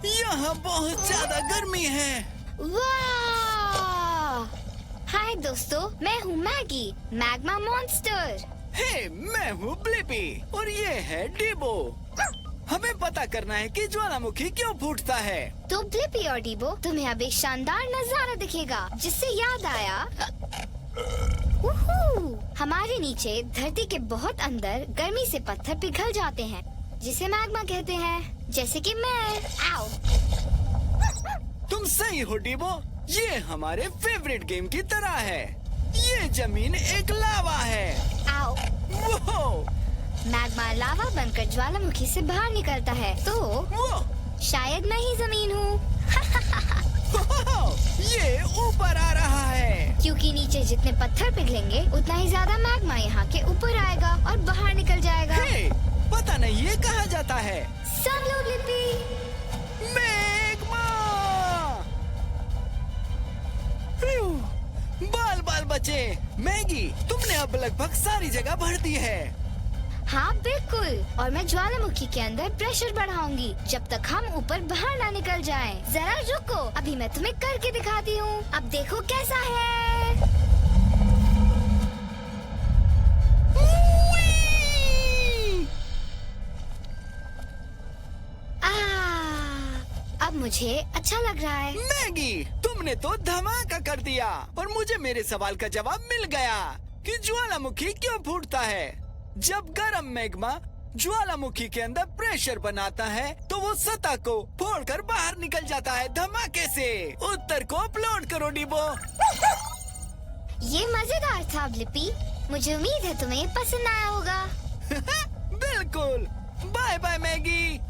यहाँ बहुत ज्यादा गर्मी है। वाह! हाय दोस्तों, मैं हूँ मैगी, मैग्मा मॉन्स्टर। हे, मैं हूँ ब्लिपी और ये है डिबो। हमें पता करना है कि ज्वालामुखी क्यों फूटता है। तो ब्लिपी और डिबो, तुम्हें अब एक शानदार नजारा दिखेगा, जिससे याद आया हमारे नीचे धरती के बहुत अंदर गर्मी से पत्थर पिघल जाते हैं, जिसे मैग्मा कहते हैं, जैसे कि मैं। आओ। तुम सही हो डिबो, ये हमारे फेवरेट गेम की तरह है। ये जमीन एक लावा है। आओ। वो, मैग्मा लावा बनकर ज्वालामुखी से बाहर निकलता है, तो शायद मैं ही जमीन हूँ। ये ऊपर आ रहा है। क्योंकि नीचे जितने पत्थर पिघलेंगे उतना ही ज्यादा मैग्मा यहाँ के ऊपर आएगा और बाहर निकल जाएगा। हे, पता नहीं ये कहा जाता है। सुन लो ब्लिपी। मैग्मा। बाल बाल बचे। मैगी, तुमने अब लगभग सारी जगह भर दी है। हाँ बिल्कुल, और मैं ज्वालामुखी के अंदर प्रेशर बढ़ाऊंगी जब तक हम ऊपर बाहर ना निकल जाएं। जरा रुको, अभी मैं तुम्हें करके दिखाती हूँ। अब देखो कैसा है। अब मुझे अच्छा लग रहा है। मैगी, तुमने तो धमाका कर दिया और मुझे मेरे सवाल का जवाब मिल गया कि ज्वालामुखी क्यों फूटता है। जब गर्म मैग्मा ज्वालामुखी के अंदर प्रेशर बनाता है तो वो सतह को फोड़कर बाहर निकल जाता है धमाके से। उत्तर को अपलोड करो डिबो। ये मजेदार था ब्लिपी, मुझे उम्मीद है तुम्हें पसंद आया होगा। बिल्कुल। Bye bye Maggie.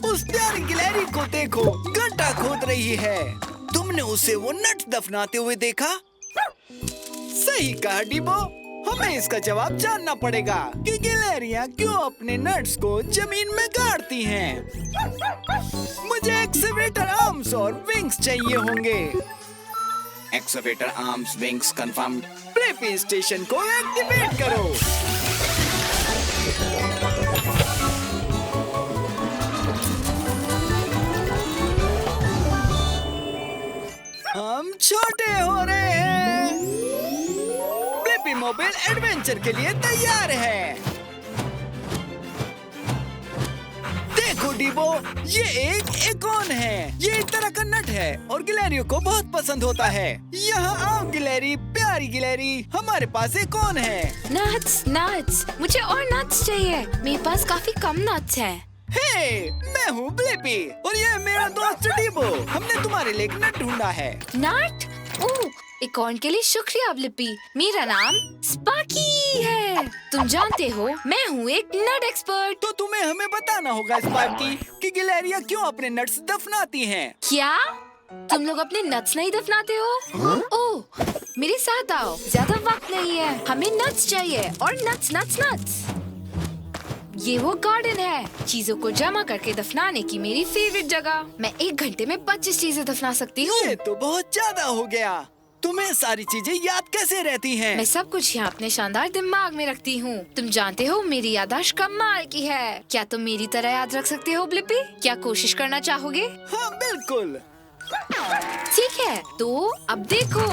उस प्यारी गिलहरी को देखो, गड्ढा खोद रही है। तुमने उसे वो नट्स दफनाते हुए देखा? सही कहा डिबो, हमें इसका जवाब जानना पड़ेगा कि गिलहरियाँ क्यों अपने नट्स को जमीन में गाड़ती हैं। मुझे एक्सकेवेटर आर्म्स और विंग्स चाहिए होंगे। Excavator arms, wings confirmed. Blippi station को एक्टिवेट करो। हम छोटे हो रहे हैं। ब्लिपी मोबाइल एडवेंचर के लिए तैयार है। देखो डिबो, ये एक एकोन है। ये एक तरह का नट है और गिलहरियों को बहुत पसंद होता है। यहाँ आओ गिलहरी, प्यारी गिलहरी, हमारे पास एकोन है। नट्स नट्स, मुझे और नट्स चाहिए। मेरे पास काफी कम नट्स हैं। हे, मैं हूँ ब्लिपी और ये मेरा दोस्त डिबो। हमने तुम्हारे लिए एक नट ढूंढा है। नट? ओह, इकॉन के लिए शुक्रिया ब्लिपी। मेरा नाम स्पार्की है। तुम जानते हो, मैं हूँ एक नट एक्सपर्ट। तो तुम्हें हमें बताना होगा स्पार्की कि गिलहरियाँ क्यों अपने नट्स दफनाती हैं। क्या तुम लोग अपने नट्स नहीं दफनाते हो? ओह, मेरे साथ आओ, ज्यादा वक्त नहीं है। हमें नट्स चाहिए और नट्स नट्स नट्स। ये वो गार्डन है, चीजों को जमा करके दफनाने की मेरी फेवरेट जगह। मैं 1 घंटे में 25 चीजें दफना सकती हूँ। ये तो बहुत ज्यादा हो गया। तुम्हें सारी चीजें याद कैसे रहती हैं? मैं सब कुछ यहाँ अपने शानदार दिमाग में रखती हूँ। तुम जानते हो मेरी याददाश्त कमाल की है। क्या तुम मेरी तरह याद रख सकते हो ब्लिपी? क्या कोशिश करना चाहोगे? हाँ बिल्कुल। ठीक है, तो अब देखो।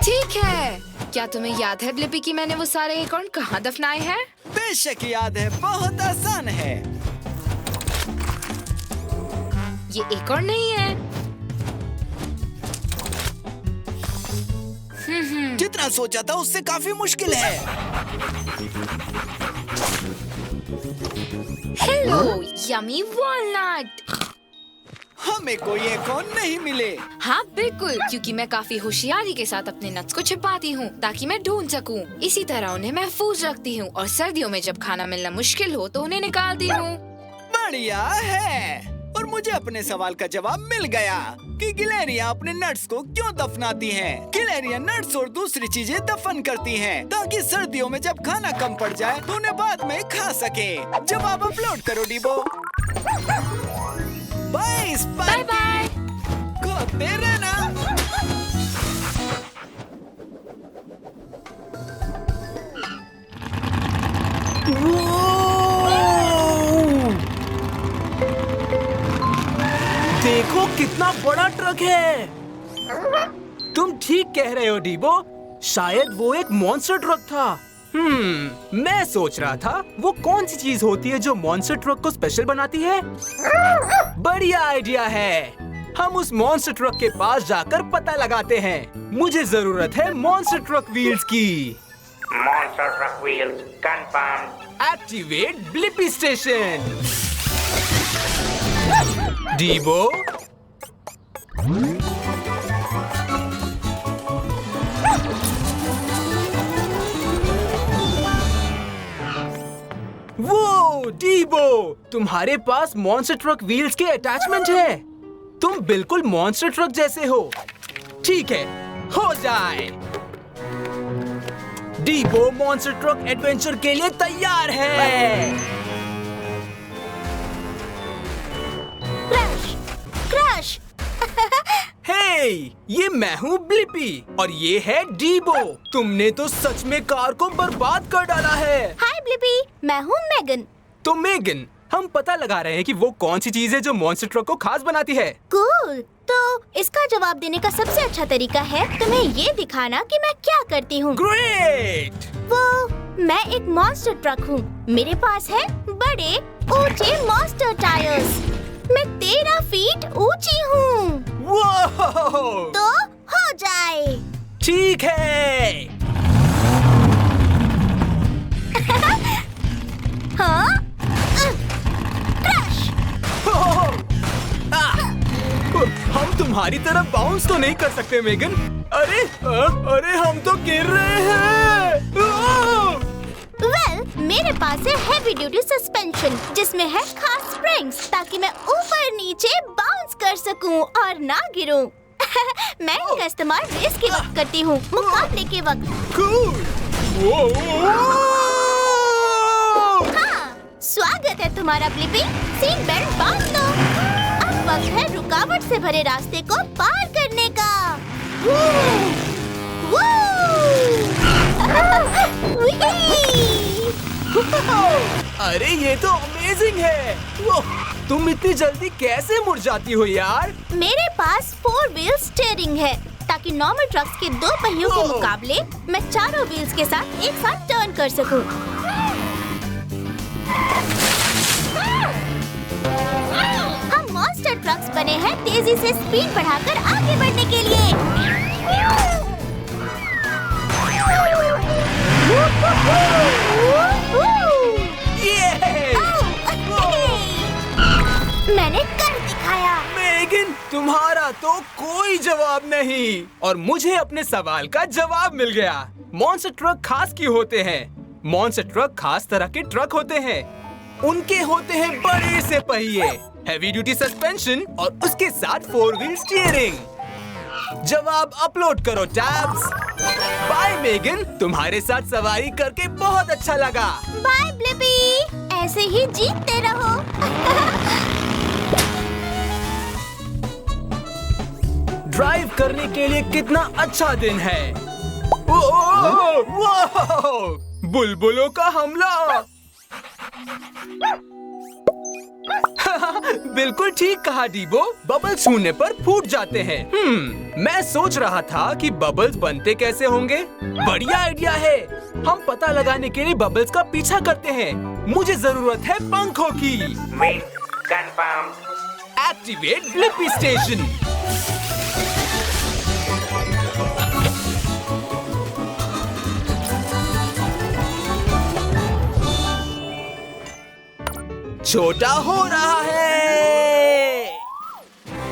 ठीक है, क्या तुम्हें याद है ब्लिपी कि मैंने वो सारे एकोर्न कहाँ दफनाए हैं? बेशक याद है, बहुत आसान है। ये एकोर्न नहीं है। जितना सोचा था उससे काफी मुश्किल है। Hello yummy walnut. हमें कोई एकोर्न नहीं मिले। हाँ बिल्कुल, क्योंकि मैं काफी होशियारी के साथ अपने नट्स को छिपाती हूँ ताकि मैं ढूंढ सकूँ। इसी तरह उन्हें महफूज रखती हूँ और सर्दियों में जब खाना मिलना मुश्किल हो तो उन्हें निकालती हूँ। बढ़िया है। और मुझे अपने सवाल का जवाब मिल गया कि गिलहरियाँ अपने नट्स को क्यों दफनाती हैं। गिलहरियाँ नट्स और दूसरी चीजें दफन करती हैं ताकि सर्दियों में जब खाना कम पड़ जाए तो उन्हें बाद में खा सके। जवाब अपलोड करो डीबो। Bye bye bye. खोते रहना। देखो कितना बड़ा ट्रक है। तुम ठीक कह रहे हो डीबो, शायद वो एक मॉन्स्टर ट्रक था। मैं सोच रहा था वो कौन सी चीज होती है जो मॉन्स्टर ट्रक को स्पेशल बनाती है। बढ़िया आइडिया है। हम उस मॉन्स्टर ट्रक के पास जाकर पता लगाते हैं। मुझे जरूरत है मॉन्स्टर ट्रक व्हील्स की। Monster truck wheels confirm. Activate Blippi station. डीबो, वो डीबो, तुम्हारे पास मॉन्स्टर ट्रक व्हील्स के अटैचमेंट है। तुम बिल्कुल मॉन्स्टर ट्रक जैसे हो। ठीक है, हो जाए। डीबो मॉन्स्टर ट्रक एडवेंचर के लिए तैयार है। क्रश। हे, ये मैं हूँ ब्लिपी और ये है डीबो। तुमने तो सच में कार को बर्बाद कर डाला है। हाय ब्लिपी, मैं हूँ मेगन। तो मेगन, हम पता लगा रहे हैं कि वो कौन सी चीज है जो मॉन्स्टर ट्रक को खास बनाती है। कूल। तो इसका जवाब देने का सबसे अच्छा तरीका है तुम्हें ये दिखाना कि मैं क्या करती हूँ। ग्रेट। मैं एक मॉन्स्टर ट्रक हूँ। मेरे पास है बड़े ऊंचे मॉन्स्टर टायर्स। मैं 13 फीट ऊंची हूँ। तो हो जाए। ठीक है। हाँ? क्रश। हम तुम्हारी तरफ बाउंस तो नहीं कर सकते मेगन। अरे अरे हम तो गिर रहे हैं। मेरे पास है हेवी ड्यूटी सस्पेंशन जिसमें है खास स्प्रिंग्स ताकि मैं ऊपर नीचे बाउंस कर सकूं और ना गिरूं। मैं इनका इस्तेमाल रेस के वक्त करती हूँ, मुकाबले के वक्त। हाँ, स्वागत है तुम्हारा ब्लिपी। सीट बेल्ट बांध लो। अब वक्त है रुकावट से भरे रास्ते को पार करने का। अरे ये तो अमेजिंग है। वो तुम इतनी जल्दी कैसे मुड़ जाती हो यार? मेरे पास 4 व्हील स्टीयरिंग है ताकि नॉर्मल ट्रक्स के 2 पहियों के मुकाबले मैं चारों व्हील्स के साथ एक साथ टर्न कर सकूं। हम मॉन्स्टर ट्रक्स बने हैं तेजी से स्पीड बढ़ाकर आगे बढ़ने के लिए। मैंने कर दिखाया। मेगन, तुम्हारा तो कोई जवाब नहीं और मुझे अपने सवाल का जवाब मिल गया। मॉन्स्टर ट्रक खास क्यों होते हैं? मॉन्स्टर ट्रक खास तरह के ट्रक होते हैं। उनके होते हैं बड़े से पहिए, हेवी ड्यूटी सस्पेंशन और उसके साथ 4 व्हील स्टीयरिंग। जवाब अपलोड करो टैब्स। बाय मेगन, तुम्हारे साथ सवारी करके बहुत अच्छा लगा। बाय ब्लिपी, ऐसे ही जीतते रहो। ड्राइव करने के लिए कितना अच्छा दिन है। वाह! बुलबुलों का हमला। बिल्कुल ठीक कहा डीबो, बबल्स छूने पर फूट जाते हैं। मैं सोच रहा था कि बबल्स बनते कैसे होंगे। बढ़िया आइडिया है। हम पता लगाने के लिए बबल्स का पीछा करते हैं। मुझे जरूरत है पंखों की। Wings confirmed. Activate Blippi station. छोटा हो रहा है।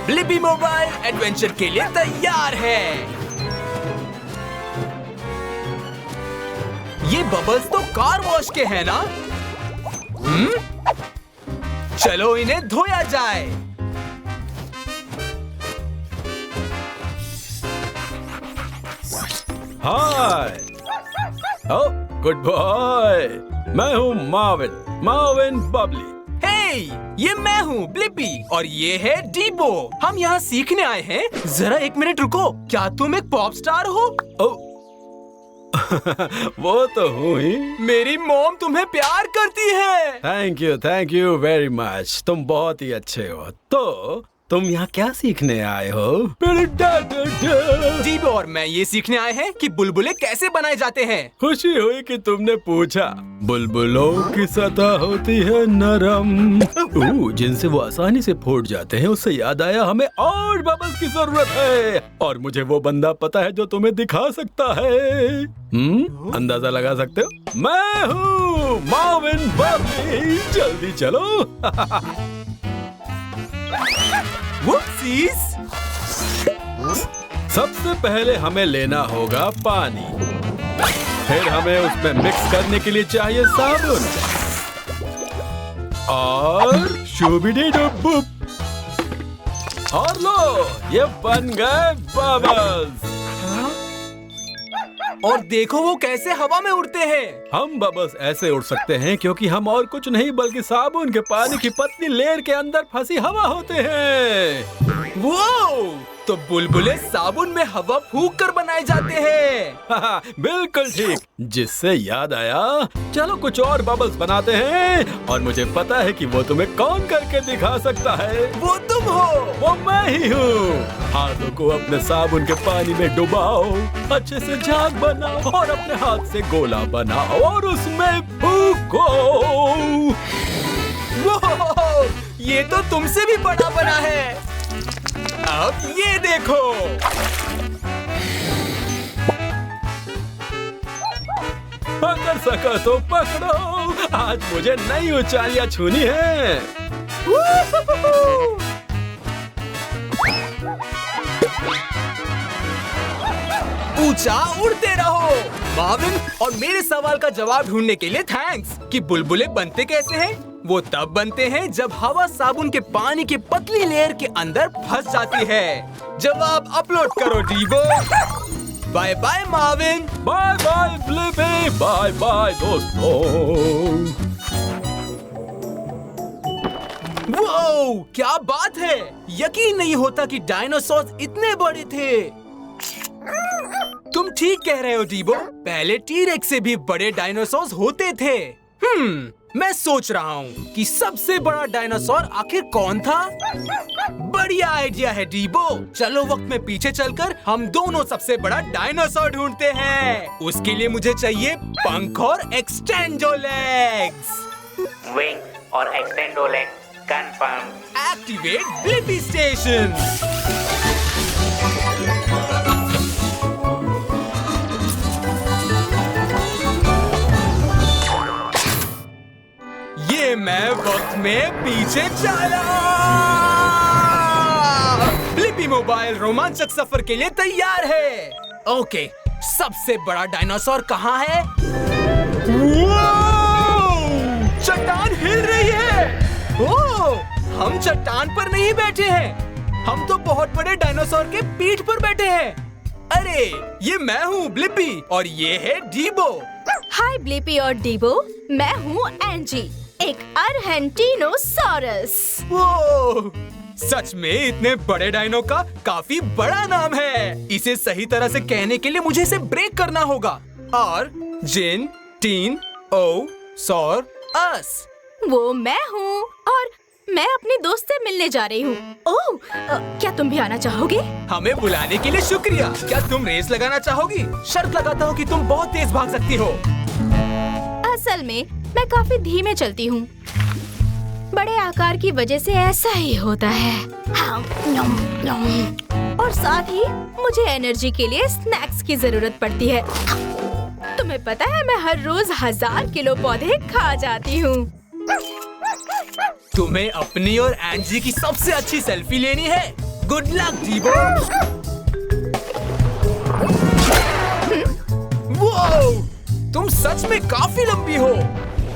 ब्लिपी मोबाइल एडवेंचर के लिए तैयार है। ये बबल्स तो कार वॉश के हैं ना? चलो इन्हें धोया जाए। हाय, ओह गुड बॉय। मैं हूँ मार्विन बबली। हे, ये मैं हूँ ब्लिपी और ये है डीबो। हम यहाँ सीखने आए हैं। जरा एक मिनट रुको, क्या तुम एक पॉप स्टार हो? ओह वो तो हूँ ही। मेरी मॉम तुम्हें प्यार करती है। Thank you very much. तुम बहुत ही अच्छे हो। तो तुम यहाँ क्या सीखने आए हो? डीबो और मैं ये सीखने आए हैं कि बुलबुले कैसे बनाए जाते हैं। खुशी हुई कि तुमने पूछा। बुलबुलों की सतह होती है नरम, जिनसे वो आसानी से फूट जाते हैं। उससे याद आया, हमें और बबल्स की जरूरत है और मुझे वो बंदा पता है जो तुम्हें दिखा सकता है। अंदाजा लगा सकते हो? मैं हूँ मार्विन बबली। जल्दी चलो। Whoopsies! सबसे पहले हमें लेना होगा पानी। फिर हमें उसमें मिक्स करने के लिए चाहिए साबुन और शूबिडी-डुब-बुब। और लो, ये बन गए बबल्स। और देखो वो कैसे हवा में उड़ते हैं। हम बबल्स ऐसे उड़ सकते हैं क्योंकि हम और कुछ नहीं बल्कि साबुन के पानी की पतली लेयर के अंदर फंसी हवा होते हैं। वो तो बुलबुले साबुन में हवा फूंक कर बनाए जाते हैं। बिल्कुल ठीक। जिससे याद आया, चलो कुछ और बबल्स बनाते हैं और मुझे पता है कि वो तुम्हें कौन करके दिखा सकता है। वो तुम हो। वो मैं ही हूँ। हाथों को अपने साबुन के पानी में डुबाओ, अच्छे से झाग बनाओ और अपने हाथ से गोला बनाओ और उसमें फूंको। वो ये तो तुमसे भी बड़ा बना है। अब ये देखो। अगर सका तो पकड़ो, आज मुझे नई ऊंचाइयां छूनी है। ऊंचा उड़ते रहो। मार्विन, और मेरे सवाल का जवाब ढूंढने के लिए थैंक्स कि बुलबुले बनते कैसे हैं। वो तब बनते हैं जब हवा साबुन के पानी की पतली लेयर के अंदर फंस जाती है। जवाब अपलोड करो Dibo. Bye bye Marvin. Bye bye Blippi. Bye bye दोस्तों। वो क्या बात है। यकीन नहीं होता कि डायनासोर इतने बड़े थे। तुम ठीक कह रहे हो डीबो। पहले टी-रेक्स से भी बड़े डायनासोर होते थे। मैं सोच रहा हूँ कि सबसे बड़ा डायनासोर आखिर कौन था। बढ़िया आइडिया है डीबो। चलो वक्त में पीछे चलकर हम दोनों सबसे बड़ा डायनासोर ढूंढते हैं। उसके लिए मुझे चाहिए पंख और extendo legs. Wings or extendo legs confirmed. Activate Blippi station. ये मैं वक्त में पीछे चला। ब्लिपी मोबाइल रोमांचक सफर के लिए तैयार है। ओके, सबसे बड़ा डायनासोर कहाँ है? चट्टान हिल रही है। ओह, हम चट्टान पर नहीं बैठे हैं। हम तो बहुत बड़े डायनासोर के पीठ पर बैठे हैं। अरे, ये मैं हूँ ब्लिपी और ये है डीबो। हाय ब्लिपी और डीबो, मैं हूँ एंजी, एक अर्हेंटिनोसॉरस। वो सच में इतने बड़े डायनो का काफी बड़ा नाम है। इसे सही तरह से कहने के लिए मुझे इसे ब्रेक करना होगा। और जिन, टीन, ओ, सौर, अस। वो मैं हूँ और मैं अपने दोस्त से मिलने जा रही हूँ। ओह, क्या तुम भी आना चाहोगे? हमें बुलाने के लिए शुक्रिया। क्या तुम रेस लगाना चाहोगी? शर्त लगाता हूँ कि तुम बहुत तेज भाग सकती हो। असल में मैं काफी धीमे चलती हूँ। बड़े आकार की वजह से ऐसा ही होता है। और साथ ही मुझे एनर्जी के लिए स्नैक्स की जरूरत पड़ती है। तुम्हें पता है मैं हर रोज 1000 किलो पौधे खा जाती हूँ। तुम्हें अपनी और एंजी की सबसे अच्छी सेल्फी लेनी है। Good luck डीबो। वो, तुम सच में काफी लंबी हो।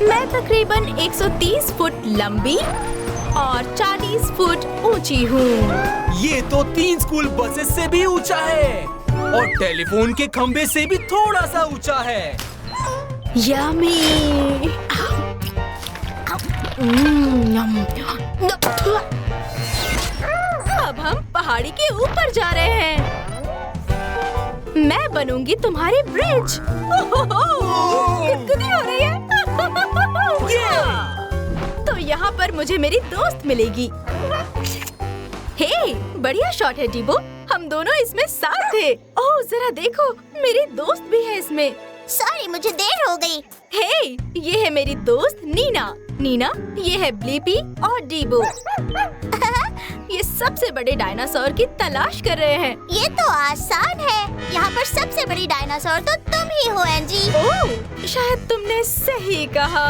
मैं तकरीबन 130 फुट लंबी और 40 फुट ऊंची हूँ। ये तो 3 स्कूल बसेस से भी ऊंचा है और टेलीफोन के खंबे से भी थोड़ा सा ऊंचा है। यम्मी। अब हम पहाड़ी के ऊपर जा रहे हैं। मैं बनूंगी तुम्हारी ब्रिज। गुदगुदी हो रही है। तो यहाँ पर मुझे मेरी दोस्त मिलेगी। हे, बढ़िया शॉट है डीबो। हम दोनों इसमें साथ थे। ओह, जरा देखो, मेरी दोस्त भी है इसमें। सॉरी, मुझे देर हो गई। हे, ये है मेरी दोस्त नीना। नीना, ये है ब्लीपी और डीबो। ये सबसे बड़े डायनासोर की तलाश कर रहे हैं। ये तो आसान है। यहाँ पर सबसे बड़ी डायनासोर तो तुम ही हो एंजी। ओह, शायद तुमने सही कहा।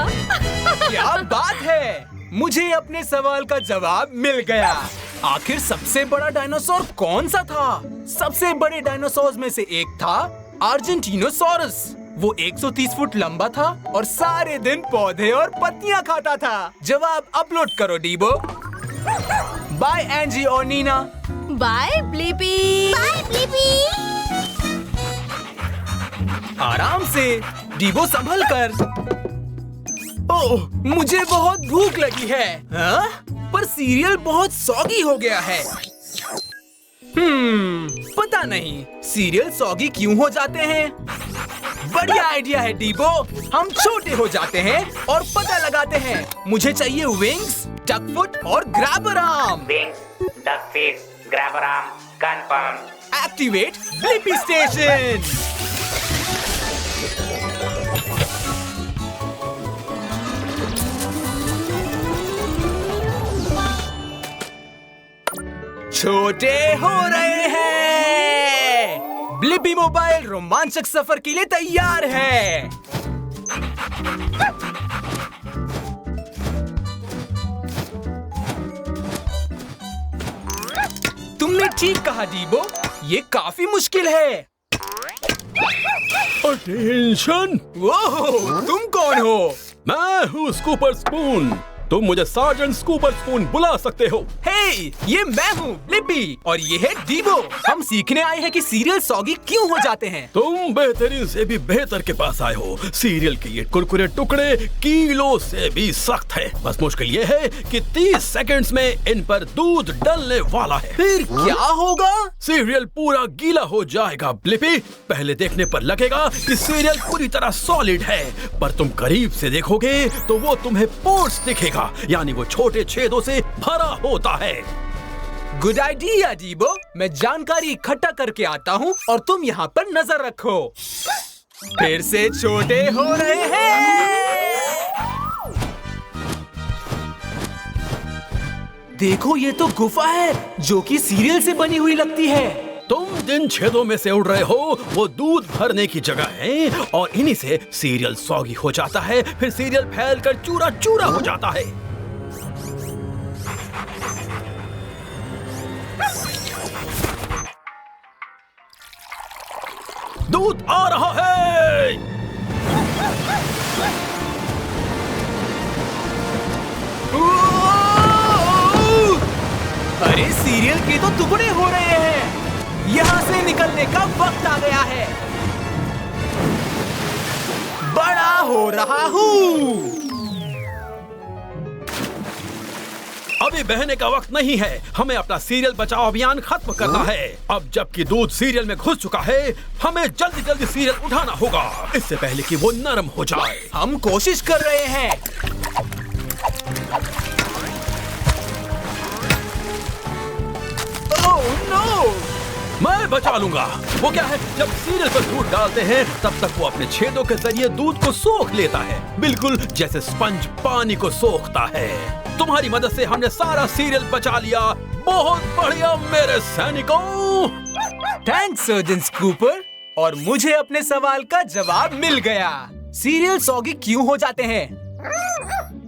क्या बात है, मुझे अपने सवाल का जवाब मिल गया। आखिर सबसे बड़ा डायनासोर कौन सा था? सबसे बड़े डायनासोर में से एक था अर्जेंटीनोसॉरस। वो 130 फुट लंबा था और सारे दिन पौधे और पत्तियां खाता था। जवाब अपलोड करो डीबो। बाय एंजी और नीना। बाय ब्लीपी। बाय ब्लीपी। आराम से डीबो, संभल कर। ओह, मुझे बहुत भूख लगी है। हाँ? पर सीरियल बहुत सॉगी हो गया है। पता नहीं सीरियल सॉगी क्यों हो जाते हैं। बढ़िया आइडिया है डीबो। हम छोटे हो जाते हैं और पता लगाते हैं। मुझे चाहिए विंग्स, डक फुट और grabber arm. Wings, duck feet, grabber arm, confirm. Activate Blippi station. छोटे हो रहे हैं। ब्लिपी मोबाइल रोमांचक सफर के लिए तैयार है। तुमने ठीक कहा डीबो, ये काफी मुश्किल है। अटेंशन! ओह, तुम कौन हो? मैं हूँ स्कूपर स्पून। तुम मुझे सार्जेंट स्कूपर स्पून बुला सकते हो। हे, ये मैं हूँ ब्लिपी और ये है डीबो। हम सीखने आए हैं कि सीरियल सॉगी क्यों हो जाते हैं। तुम बेहतरीन से भी बेहतर के पास आए हो। सीरियल के ये कुरकुरे टुकड़े किलो से भी सख्त है। बस मुश्किल ये है कि 30 सेकंड्स में इन पर दूध डलने वाला है। फिर क्या होगा? सीरियल पूरा गीला हो जाएगा ब्लिपी। पहले देखने पर लगेगा कि सीरियल पूरी तरह सॉलिड है, पर तुम करीब से देखोगे तो वो तुम्हें पोर्स दिखेगा, यानी वो छोटे छेदों से भरा होता है। Good idea डीबो। मैं जानकारी इकट्ठा करके आता हूँ और तुम यहाँ पर नजर रखो। फिर से छोटे हो रहे हैं। देखो, ये तो गुफा है जो कि सीरियल से बनी हुई लगती है। तुम जिन छेदों में से उड़ रहे हो वो दूध भरने की जगह है और इन्हीं से सीरियल सॉगी हो जाता है। फिर सीरियल फैलकर चूरा चूरा हो जाता है। दूध आ रहा है। अरे, सीरियल के तो टुकड़े हो रहे हैं। यहाँ से निकलने का वक्त आ गया है। बड़ा हो रहा हूँ। अभी बहने का वक्त नहीं है। हमें अपना सीरियल बचाओ अभियान खत्म करना है। अब जबकि दूध सीरियल में घुस चुका है, हमें जल्दी जल्दी सीरियल उठाना होगा, इससे पहले कि वो नरम हो जाए। हम कोशिश कर रहे हैं। Oh no! मैं बचा लूंगा। वो क्या है, जब सीरियल पर दूध डालते हैं तब तक वो अपने छेदों के जरिए दूध को सोख लेता है, बिल्कुल जैसे स्पंज पानी को सोखता है। तुम्हारी मदद से हमने सारा सीरियल बचा लिया। बहुत बढ़िया मेरे सैनिकों। Thanks surgeon scooper. और मुझे अपने सवाल का जवाब मिल गया। सीरियल सौगी क्यों हो जाते हैं?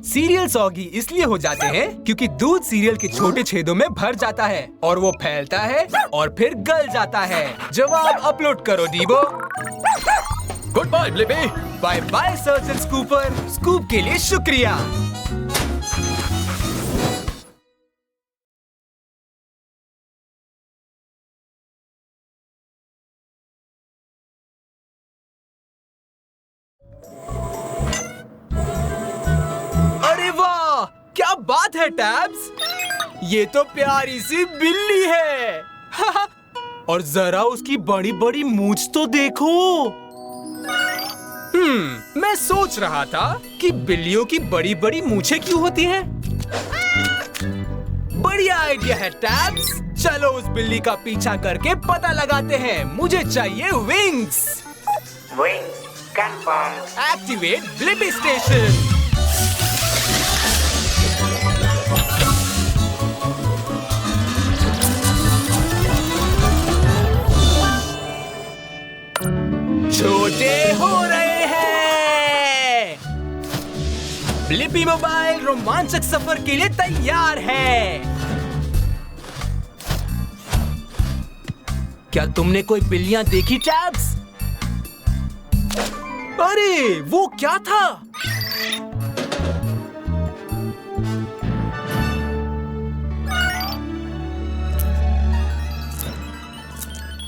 सीरियल सौगी इसलिए हो जाते हैं क्योंकि दूध सीरियल के छोटे छेदों में भर जाता है और वो फैलता है और फिर गल जाता है। जवाब अपलोड करो Dibo. Good bye Blippi. Bye bye Surgeon Scooper. Scoop के लिए शुक्रिया। अरे वाह, क्या बात है टैब्स! ये तो प्यारी सी बिल्ली है। और जरा उसकी बड़ी बड़ी मूंछ तो देखो। मैं सोच रहा था कि बिल्लियों की बड़ी बड़ी मूंछें क्यों होती हैं? बढ़िया आइडिया है टैब्स। चलो उस बिल्ली का पीछा करके पता लगाते हैं। मुझे चाहिए wings. Wings confirmed. Activate Blippi station. छोटे हो रहे हैं। ब्लिपी मोबाइल रोमांचक सफर के लिए तैयार है। क्या तुमने कोई बिल्लियां देखी टैब्स? अरे वो क्या था?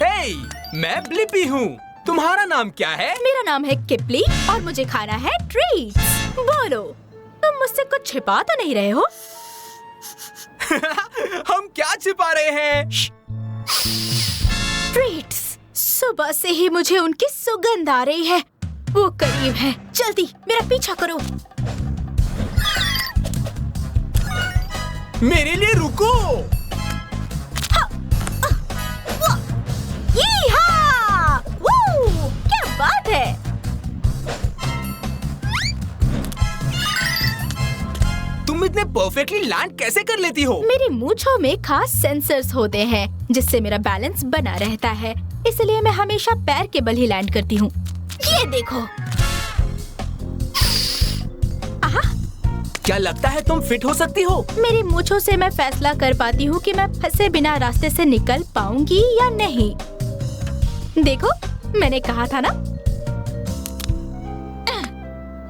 हे, मैं ब्लिपी हूँ। तुम्हारा नाम क्या है? मेरा नाम है किपली और मुझे खाना है ट्रीट्स। बोलो, तुम मुझसे कुछ छिपा तो नहीं रहे हो? हम क्या छिपा रहे हैं? ट्रीट्स। सुबह से ही मुझे उनकी सुगंध आ रही है। वो करीब है। जल्दी मेरा पीछा करो। मेरे लिए रुको। यीहा! वू! क्या बात है? तुम इतने परफेक्टली लैंड कैसे कर लेती हो? मेरी मूंछों में खास सेंसर्स होते हैं जिससे मेरा बैलेंस बना रहता है। इसलिए मैं हमेशा पैर के बल ही लैंड करती हूँ। ये देखो। आहा! क्या लगता है तुम फिट हो सकती हो? मेरी मूंछों से मैं फैसला कर पाती हूँ कि मैं फंसे बिना रास्ते से निकल पाऊंगी या नहीं। देखो, मैंने कहा था ना।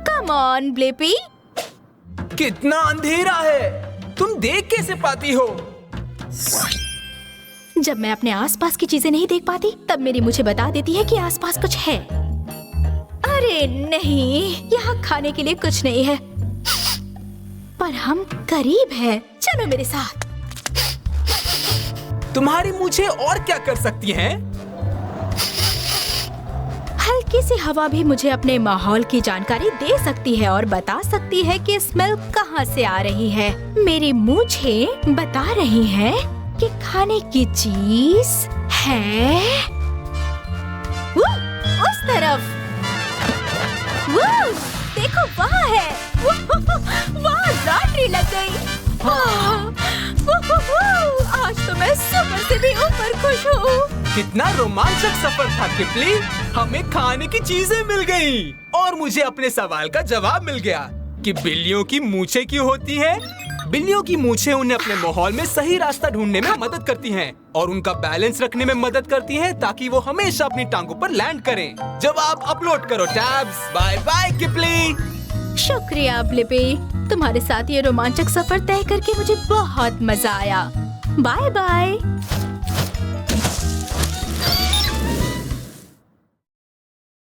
Come on Blippi. कितना अंधेरा है, तुम देख कैसे पाती हो? जब मैं अपने आसपास की चीजें नहीं देख पाती, तब मेरी मुझे बता देती है कि आसपास कुछ है। अरे नहीं, यहाँ खाने के लिए कुछ नहीं है, पर हम करीब हैं। चलो मेरे साथ। तुम्हारी मूंछें और क्या कर सकती हैं? हल्की सी हवा भी मुझे अपने माहौल की जानकारी दे सकती है और बता सकती है कि स्मेल कहाँ से आ रही है। मेरी मूंछें बता रही हैं कि खाने की चीज है वो उस तरफ। वो देखो, वहाँ है। वहाँ लॉटरी लग गई। आज तो मैं सुपर से भी ऊपर खुश हूँ। कितना रोमांचक सफर था किपली। हमें खाने की चीजें मिल गई और मुझे अपने सवाल का जवाब मिल गया कि बिल्लियों की मूंछें क्यों होती हैं। बिल्लियों की मूंछें उन्हें अपने माहौल में सही रास्ता ढूंढने में मदद करती हैं और उनका बैलेंस रखने में मदद करती हैं ताकि वो हमेशा अपनी टांगों पर लैंड करें। जवाब अपलोड करो टैब्स। Bye bye किपली। शुक्रिया ब्लिपी, तुम्हारे साथ ये रोमांचक सफर तय करके मुझे बहुत मजा आया। Bye bye.